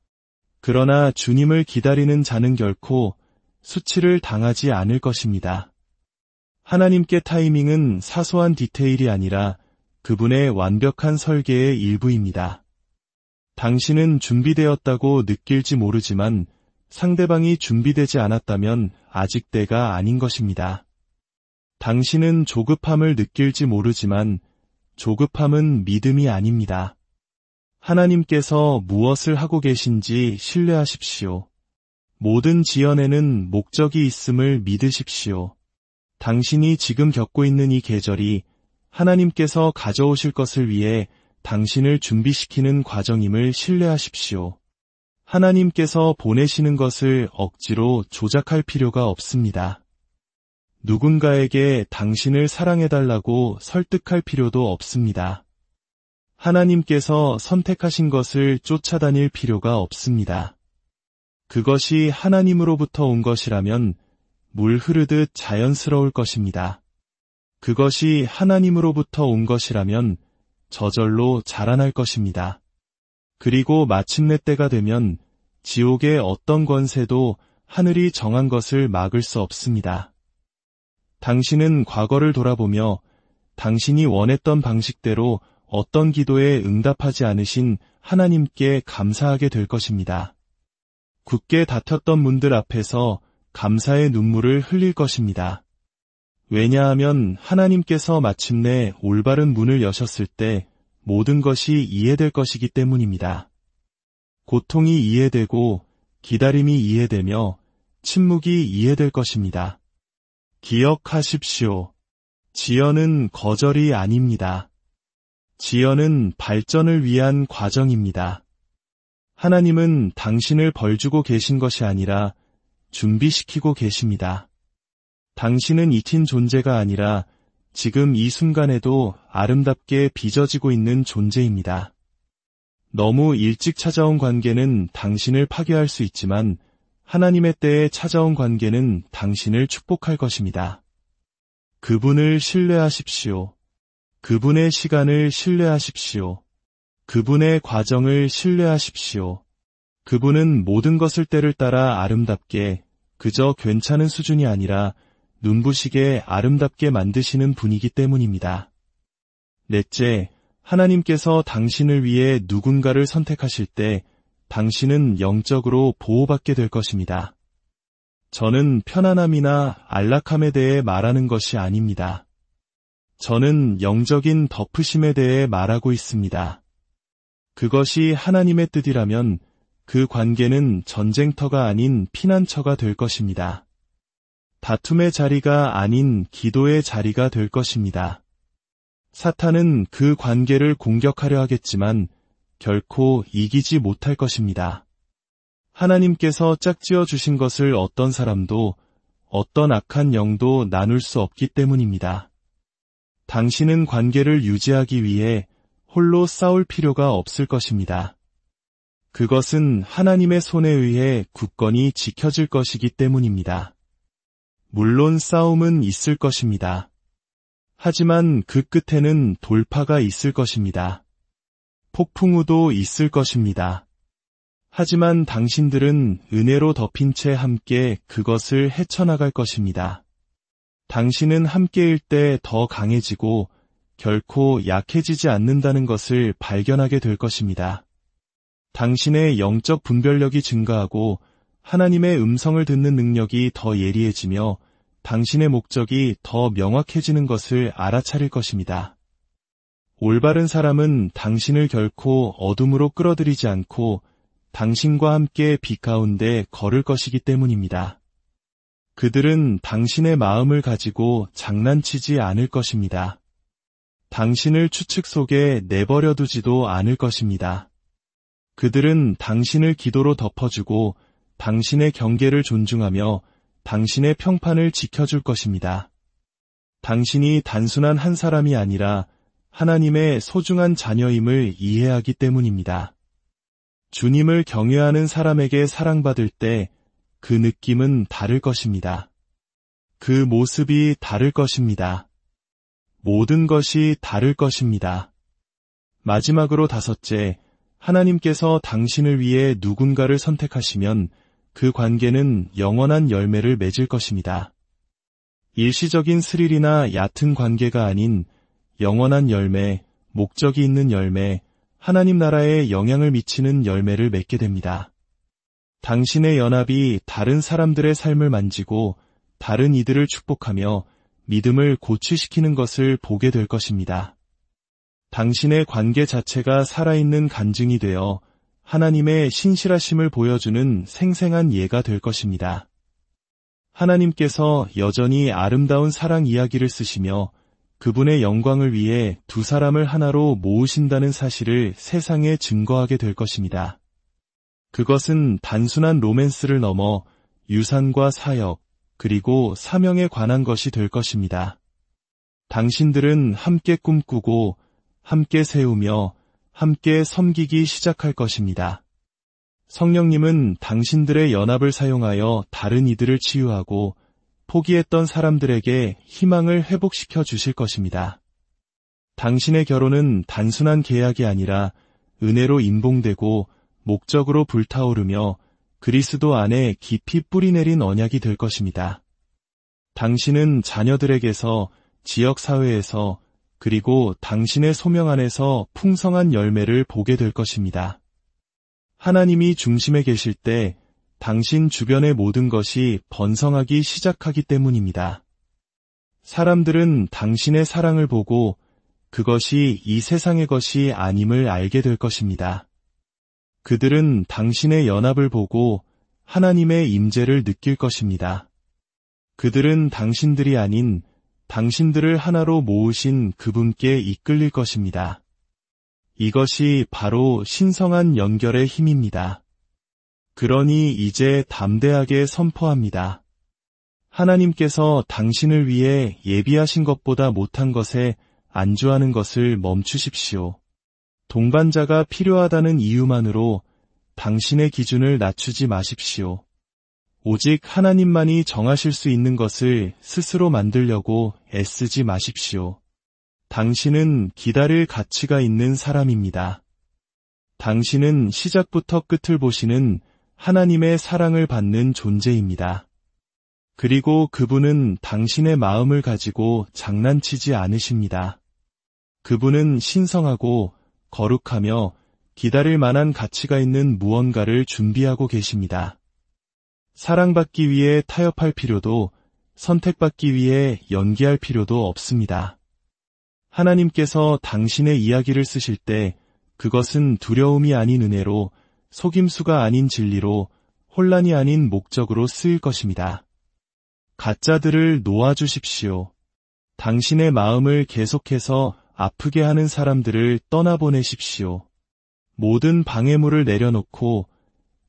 그러나 주님을 기다리는 자는 결코 수치를 당하지 않을 것입니다. 하나님께 타이밍은 사소한 디테일이 아니라 그분의 완벽한 설계의 일부입니다. 당신은 준비되었다고 느낄지 모르지만 상대방이 준비되지 않았다면 아직 때가 아닌 것입니다. 당신은 조급함을 느낄지 모르지만 조급함은 믿음이 아닙니다. 하나님께서 무엇을 하고 계신지 신뢰하십시오. 모든 지연에는 목적이 있음을 믿으십시오. 당신이 지금 겪고 있는 이 계절이 하나님께서 가져오실 것을 위해 당신을 준비시키는 과정임을 신뢰하십시오. 하나님께서 보내시는 것을 억지로 조작할 필요가 없습니다. 누군가에게 당신을 사랑해달라고 설득할 필요도 없습니다. 하나님께서 선택하신 것을 쫓아다닐 필요가 없습니다. 그것이 하나님으로부터 온 것이라면 물 흐르듯 자연스러울 것입니다. 그것이 하나님으로부터 온 것이라면 저절로 자라날 것입니다. 그리고 마침내 때가 되면 지옥의 어떤 권세도 하늘이 정한 것을 막을 수 없습니다. 당신은 과거를 돌아보며 당신이 원했던 방식대로 어떤 기도에 응답하지 않으신 하나님께 감사하게 될 것입니다. 굳게 닫혔던 문들 앞에서 감사의 눈물을 흘릴 것입니다. 왜냐하면 하나님께서 마침내 올바른 문을 여셨을 때 모든 것이 이해될 것이기 때문입니다. 고통이 이해되고 기다림이 이해되며 침묵이 이해될 것입니다. 기억하십시오. 지연은 거절이 아닙니다. 지연은 발전을 위한 과정입니다. 하나님은 당신을 벌주고 계신 것이 아니라 준비시키고 계십니다. 당신은 잊힌 존재가 아니라 지금 이 순간에도 아름답게 빚어지고 있는 존재입니다. 너무 일찍 찾아온 관계는 당신을 파괴할 수 있지만 하나님의 때에 찾아온 관계는 당신을 축복할 것입니다. 그분을 신뢰하십시오. 그분의 시간을 신뢰하십시오. 그분의 과정을 신뢰하십시오. 그분은 모든 것을 때를 따라 아름답게 그저 괜찮은 수준이 아니라 눈부시게 아름답게 만드시는 분이기 때문입니다. 넷째, 하나님께서 당신을 위해 누군가를 선택하실 때 당신은 영적으로 보호받게 될 것입니다. 저는 편안함이나 안락함에 대해 말하는 것이 아닙니다. 저는 영적인 덮으심에 대해 말하고 있습니다. 그것이 하나님의 뜻이라면 그 관계는 전쟁터가 아닌 피난처가 될 것입니다. 다툼의 자리가 아닌 기도의 자리가 될 것입니다. 사탄은 그 관계를 공격하려 하겠지만 결코 이기지 못할 것입니다. 하나님께서 짝지어 주신 것을 어떤 사람도 어떤 악한 영도 나눌 수 없기 때문입니다. 당신은 관계를 유지하기 위해 홀로 싸울 필요가 없을 것입니다. 그것은 하나님의 손에 의해 굳건히 지켜질 것이기 때문입니다. 물론 싸움은 있을 것입니다. 하지만 그 끝에는 돌파가 있을 것입니다. 폭풍우도 있을 것입니다. 하지만 당신들은 은혜로 덮인 채 함께 그것을 헤쳐나갈 것입니다. 당신은 함께일 때 더 강해지고 결코 약해지지 않는다는 것을 발견하게 될 것입니다. 당신의 영적 분별력이 증가하고 하나님의 음성을 듣는 능력이 더 예리해지며 당신의 목적이 더 명확해지는 것을 알아차릴 것입니다. 올바른 사람은 당신을 결코 어둠으로 끌어들이지 않고 당신과 함께 빛 가운데 걸을 것이기 때문입니다. 그들은 당신의 마음을 가지고 장난치지 않을 것입니다. 당신을 추측 속에 내버려 두지도 않을 것입니다. 그들은 당신을 기도로 덮어주고 당신의 경계를 존중하며 당신의 평판을 지켜줄 것입니다. 당신이 단순한 한 사람이 아니라 하나님의 소중한 자녀임을 이해하기 때문입니다. 주님을 경외하는 사람에게 사랑받을 때 그 느낌은 다를 것입니다. 그 모습이 다를 것입니다. 모든 것이 다를 것입니다. 마지막으로 다섯째, 하나님께서 당신을 위해 누군가를 선택하시면 그 관계는 영원한 열매를 맺을 것입니다. 일시적인 스릴이나 얕은 관계가 아닌 영원한 열매, 목적이 있는 열매, 하나님 나라에 영향을 미치는 열매를 맺게 됩니다. 당신의 연합이 다른 사람들의 삶을 만지고 다른 이들을 축복하며 믿음을 고취시키는 것을 보게 될 것입니다. 당신의 관계 자체가 살아있는 간증이 되어 하나님의 신실하심을 보여주는 생생한 예가 될 것입니다. 하나님께서 여전히 아름다운 사랑 이야기를 쓰시며 그분의 영광을 위해 두 사람을 하나로 모으신다는 사실을 세상에 증거하게 될 것입니다. 그것은 단순한 로맨스를 넘어 유산과 사역, 그리고 사명에 관한 것이 될 것입니다. 당신들은 함께 꿈꾸고 함께 세우며 함께 섬기기 시작할 것입니다. 성령님은 당신들의 연합을 사용하여 다른 이들을 치유하고 포기했던 사람들에게 희망을 회복시켜 주실 것입니다. 당신의 결혼은 단순한 계약이 아니라 은혜로 인봉되고 목적으로 불타오르며 그리스도 안에 깊이 뿌리내린 언약이 될 것입니다. 당신은 자녀들에게서, 지역사회에서, 그리고 당신의 소명 안에서 풍성한 열매를 보게 될 것입니다. 하나님이 중심에 계실 때 당신 주변의 모든 것이 번성하기 시작하기 때문입니다. 사람들은 당신의 사랑을 보고 그것이 이 세상의 것이 아님을 알게 될 것입니다. 그들은 당신의 연합을 보고 하나님의 임재를 느낄 것입니다. 그들은 당신들이 아닌 당신들을 하나로 모으신 그분께 이끌릴 것입니다. 이것이 바로 신성한 연결의 힘입니다. 그러니 이제 담대하게 선포합니다. 하나님께서 당신을 위해 예비하신 것보다 못한 것에 안주하는 것을 멈추십시오. 동반자가 필요하다는 이유만으로 당신의 기준을 낮추지 마십시오. 오직 하나님만이 정하실 수 있는 것을 스스로 만들려고 애쓰지 마십시오. 당신은 기다릴 가치가 있는 사람입니다. 당신은 시작부터 끝을 보시는 하나님의 사랑을 받는 존재입니다. 그리고 그분은 당신의 마음을 가지고 장난치지 않으십니다. 그분은 신성하고 거룩하며 기다릴 만한 가치가 있는 무언가를 준비하고 계십니다. 사랑받기 위해 타협할 필요도 선택받기 위해 연기할 필요도 없습니다. 하나님께서 당신의 이야기를 쓰실 때 그것은 두려움이 아닌 은혜로, 속임수가 아닌 진리로, 혼란이 아닌 목적으로 쓰일 것입니다. 가짜들을 놓아주십시오. 당신의 마음을 계속해서 아프게 하는 사람들을 떠나보내십시오. 모든 방해물을 내려놓고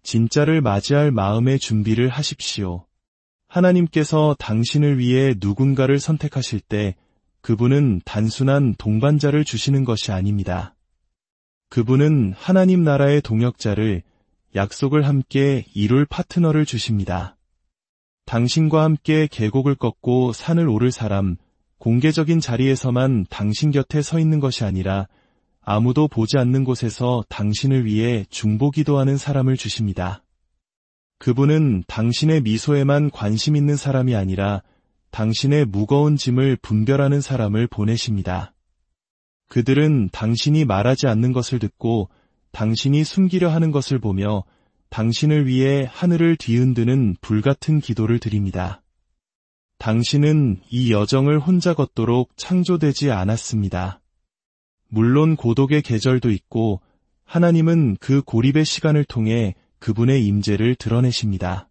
진짜를 맞이할 마음의 준비를 하십시오. 하나님께서 당신을 위해 누군가를 선택하실 때 그분은 단순한 동반자를 주시는 것이 아닙니다. 그분은 하나님 나라의 동역자를, 약속을 함께 이룰 파트너를 주십니다. 당신과 함께 계곡을 걷고 산을 오를 사람, 공개적인 자리에서만 당신 곁에 서 있는 것이 아니라 아무도 보지 않는 곳에서 당신을 위해 중보기도하는 사람을 주십니다. 그분은 당신의 미소에만 관심 있는 사람이 아니라 당신의 무거운 짐을 분별하는 사람을 보내십니다. 그들은 당신이 말하지 않는 것을 듣고 당신이 숨기려 하는 것을 보며 당신을 위해 하늘을 뒤흔드는 불같은 기도를 드립니다. 당신은 이 여정을 혼자 걷도록 창조되지 않았습니다. 물론 고독의 계절도 있고 하나님은 그 고립의 시간을 통해 그분의 임재를 드러내십니다.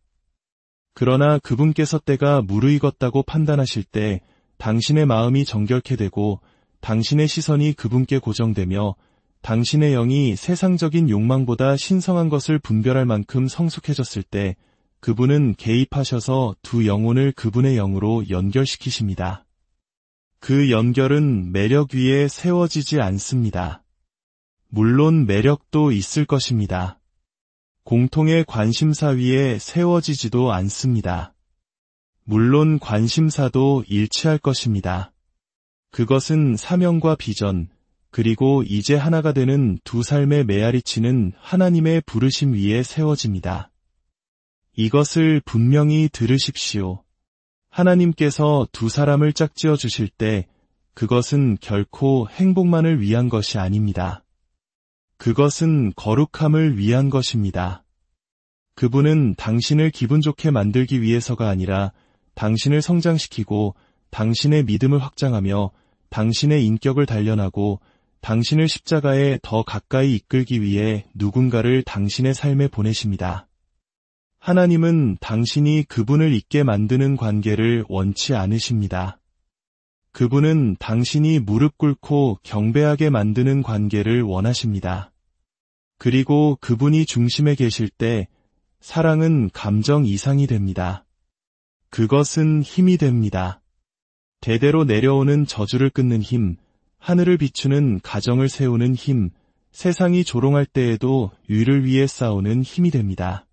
그러나 그분께서 때가 무르익었다고 판단하실 때 당신의 마음이 정결케 되고 당신의 시선이 그분께 고정되며 당신의 영이 세상적인 욕망보다 신성한 것을 분별할 만큼 성숙해졌을 때 그분은 개입하셔서 두 영혼을 그분의 영으로 연결시키십니다. 그 연결은 매력 위에 세워지지 않습니다. 물론 매력도 있을 것입니다. 공통의 관심사 위에 세워지지도 않습니다. 물론 관심사도 일치할 것입니다. 그것은 사명과 비전, 그리고 이제 하나가 되는 두 삶의 메아리치는 하나님의 부르심 위에 세워집니다. 이것을 분명히 들으십시오. 하나님께서 두 사람을 짝지어 주실 때 그것은 결코 행복만을 위한 것이 아닙니다. 그것은 거룩함을 위한 것입니다. 그분은 당신을 기분 좋게 만들기 위해서가 아니라 당신을 성장시키고 당신의 믿음을 확장하며 당신의 인격을 단련하고 당신을 십자가에 더 가까이 이끌기 위해 누군가를 당신의 삶에 보내십니다. 하나님은 당신이 그분을 잊게 만드는 관계를 원치 않으십니다. 그분은 당신이 무릎 꿇고 경배하게 만드는 관계를 원하십니다. 그리고 그분이 중심에 계실 때 사랑은 감정 이상이 됩니다. 그것은 힘이 됩니다. 대대로 내려오는 저주를 끊는 힘, 하늘을 비추는 가정을 세우는 힘, 세상이 조롱할 때에도 위를 위해 싸우는 힘이 됩니다.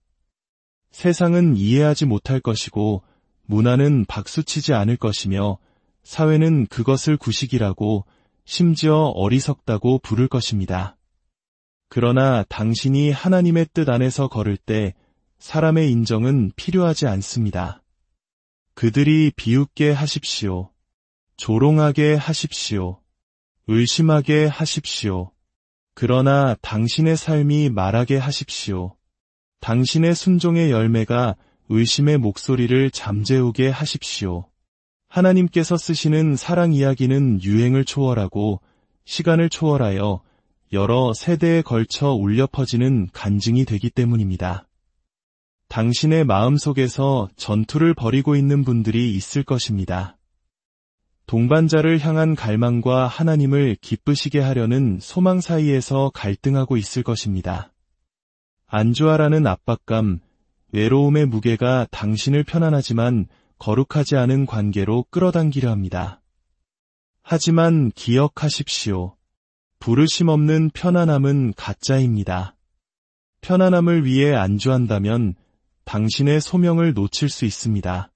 세상은 이해하지 못할 것이고 문화는 박수치지 않을 것이며 사회는 그것을 구식이라고 심지어 어리석다고 부를 것입니다. 그러나 당신이 하나님의 뜻 안에서 걸을 때 사람의 인정은 필요하지 않습니다. 그들이 비웃게 하십시오. 조롱하게 하십시오. 의심하게 하십시오. 그러나 당신의 삶이 말하게 하십시오. 당신의 순종의 열매가 의심의 목소리를 잠재우게 하십시오. 하나님께서 쓰시는 사랑 이야기는 유행을 초월하고 시간을 초월하여 여러 세대에 걸쳐 울려 퍼지는 간증이 되기 때문입니다. 당신의 마음속에서 전투를 벌이고 있는 분들이 있을 것입니다. 동반자를 향한 갈망과 하나님을 기쁘시게 하려는 소망 사이에서 갈등하고 있을 것입니다. 안주하라는 압박감, 외로움의 무게가 당신을 편안하지만 거룩하지 않은 관계로 끌어당기려 합니다. 하지만 기억하십시오. 부르심 없는 편안함은 가짜입니다. 편안함을 위해 안주한다면 당신의 소명을 놓칠 수 있습니다.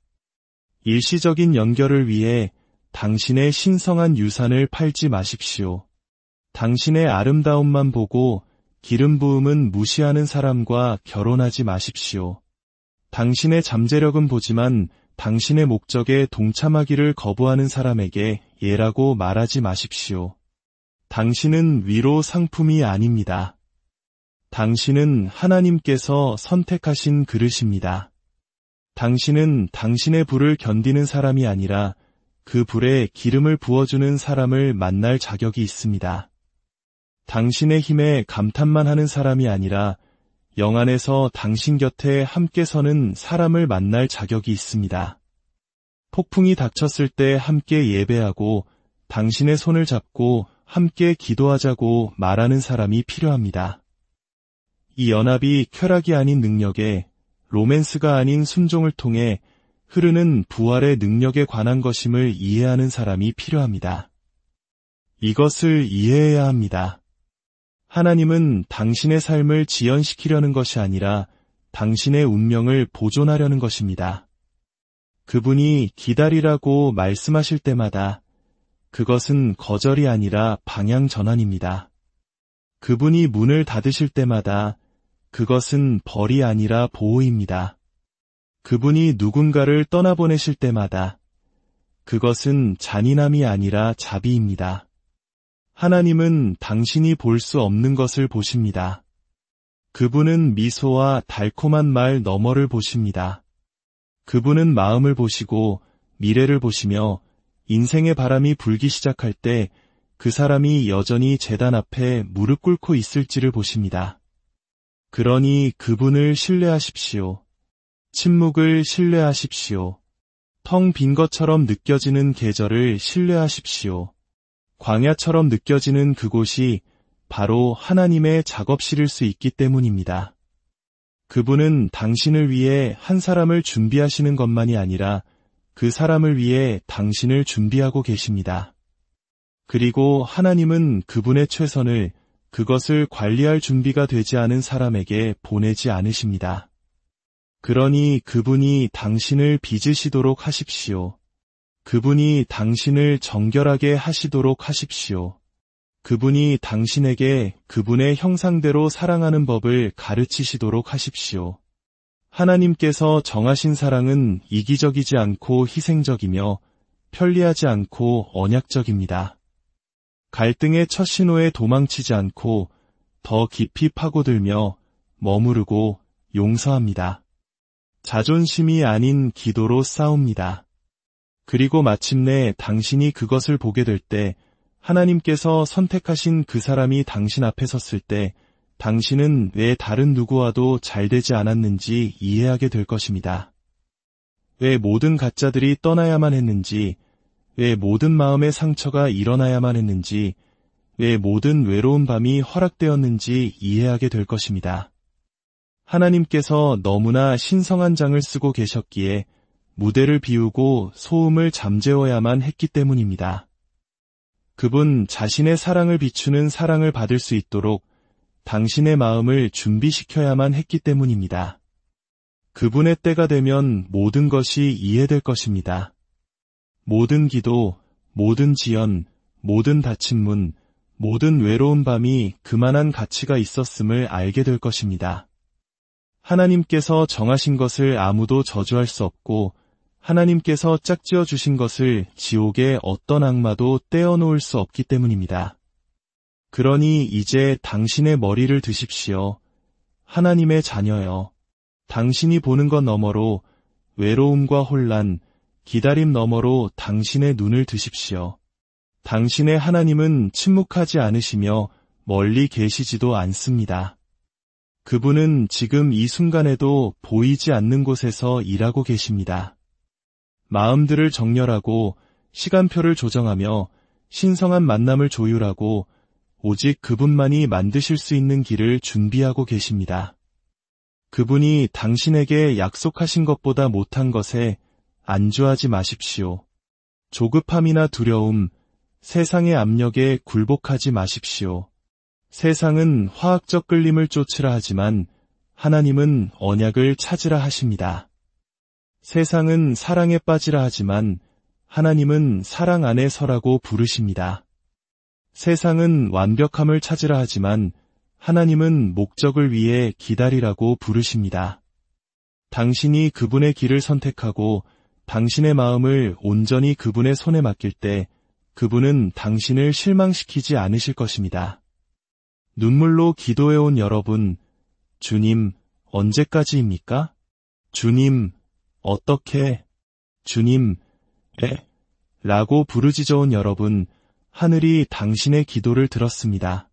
일시적인 연결을 위해 당신의 신성한 유산을 팔지 마십시오. 당신의 아름다움만 보고 기름 부음은 무시하는 사람과 결혼하지 마십시오. 당신의 잠재력은 보지만 당신의 목적에 동참하기를 거부하는 사람에게 예라고 말하지 마십시오. 당신은 위로 상품이 아닙니다. 당신은 하나님께서 선택하신 그릇입니다. 당신은 당신의 불을 견디는 사람이 아니라 그 불에 기름을 부어주는 사람을 만날 자격이 있습니다. 당신의 힘에 감탄만 하는 사람이 아니라 영 안에서 당신 곁에 함께 서는 사람을 만날 자격이 있습니다. 폭풍이 닥쳤을 때 함께 예배하고 당신의 손을 잡고 함께 기도하자고 말하는 사람이 필요합니다. 이 연합이 쾌락이 아닌 능력에, 로맨스가 아닌 순종을 통해 흐르는 부활의 능력에 관한 것임을 이해하는 사람이 필요합니다. 이것을 이해해야 합니다. 하나님은 당신의 삶을 지연시키려는 것이 아니라 당신의 운명을 보존하려는 것입니다. 그분이 기다리라고 말씀하실 때마다 그것은 거절이 아니라 방향 전환입니다. 그분이 문을 닫으실 때마다 그것은 벌이 아니라 보호입니다. 그분이 누군가를 떠나보내실 때마다 그것은 잔인함이 아니라 자비입니다. 하나님은 당신이 볼 수 없는 것을 보십니다. 그분은 미소와 달콤한 말 너머를 보십니다. 그분은 마음을 보시고 미래를 보시며 인생의 바람이 불기 시작할 때 그 사람이 여전히 제단 앞에 무릎 꿇고 있을지를 보십니다. 그러니 그분을 신뢰하십시오. 침묵을 신뢰하십시오. 텅 빈 것처럼 느껴지는 계절을 신뢰하십시오. 광야처럼 느껴지는 그곳이 바로 하나님의 작업실일 수 있기 때문입니다. 그분은 당신을 위해 한 사람을 준비하시는 것만이 아니라 그 사람을 위해 당신을 준비하고 계십니다. 그리고 하나님은 그분의 최선을 그것을 관리할 준비가 되지 않은 사람에게 보내지 않으십니다. 그러니 그분이 당신을 빚으시도록 하십시오. 그분이 당신을 정결하게 하시도록 하십시오. 그분이 당신에게 그분의 형상대로 사랑하는 법을 가르치시도록 하십시오. 하나님께서 정하신 사랑은 이기적이지 않고 희생적이며 편리하지 않고 언약적입니다. 갈등의 첫 신호에 도망치지 않고 더 깊이 파고들며 머무르고 용서합니다. 자존심이 아닌 기도로 싸웁니다. 그리고 마침내 당신이 그것을 보게 될 때 하나님께서 선택하신 그 사람이 당신 앞에 섰을 때 당신은 왜 다른 누구와도 잘 되지 않았는지 이해하게 될 것입니다. 왜 모든 가짜들이 떠나야만 했는지, 왜 모든 마음의 상처가 일어나야만 했는지, 왜 모든 외로운 밤이 허락되었는지 이해하게 될 것입니다. 하나님께서 너무나 신성한 장을 쓰고 계셨기에 무대를 비우고 소음을 잠재워야만 했기 때문입니다. 그분 자신의 사랑을 비추는 사랑을 받을 수 있도록 당신의 마음을 준비시켜야만 했기 때문입니다. 그분의 때가 되면 모든 것이 이해될 것입니다. 모든 기도, 모든 지연, 모든 닫힌 문, 모든 외로운 밤이 그만한 가치가 있었음을 알게 될 것입니다. 하나님께서 정하신 것을 아무도 저주할 수 없고 하나님께서 짝지어 주신 것을 지옥의 어떤 악마도 떼어놓을 수 없기 때문입니다. 그러니 이제 당신의 머리를 드십시오. 하나님의 자녀여. 당신이 보는 것 너머로 외로움과 혼란, 기다림 너머로 당신의 눈을 드십시오. 당신의 하나님은 침묵하지 않으시며 멀리 계시지도 않습니다. 그분은 지금 이 순간에도 보이지 않는 곳에서 일하고 계십니다. 마음들을 정렬하고 시간표를 조정하며 신성한 만남을 조율하고 오직 그분만이 만드실 수 있는 길을 준비하고 계십니다. 그분이 당신에게 약속하신 것보다 못한 것에 안주하지 마십시오. 조급함이나 두려움, 세상의 압력에 굴복하지 마십시오. 세상은 화학적 끌림을 쫓으라 하지만 하나님은 언약을 찾으라 하십니다. 세상은 사랑에 빠지라 하지만 하나님은 사랑 안에 서라고 부르십니다. 세상은 완벽함을 찾으라 하지만 하나님은 목적을 위해 기다리라고 부르십니다. 당신이 그분의 길을 선택하고 당신의 마음을 온전히 그분의 손에 맡길 때 그분은 당신을 실망시키지 않으실 것입니다. 눈물로 기도해온 여러분, 주님, 언제까지입니까? 주님, 어떻게? 주님, 라고 부르짖어온 여러분, 하늘이 당신의 기도를 들었습니다.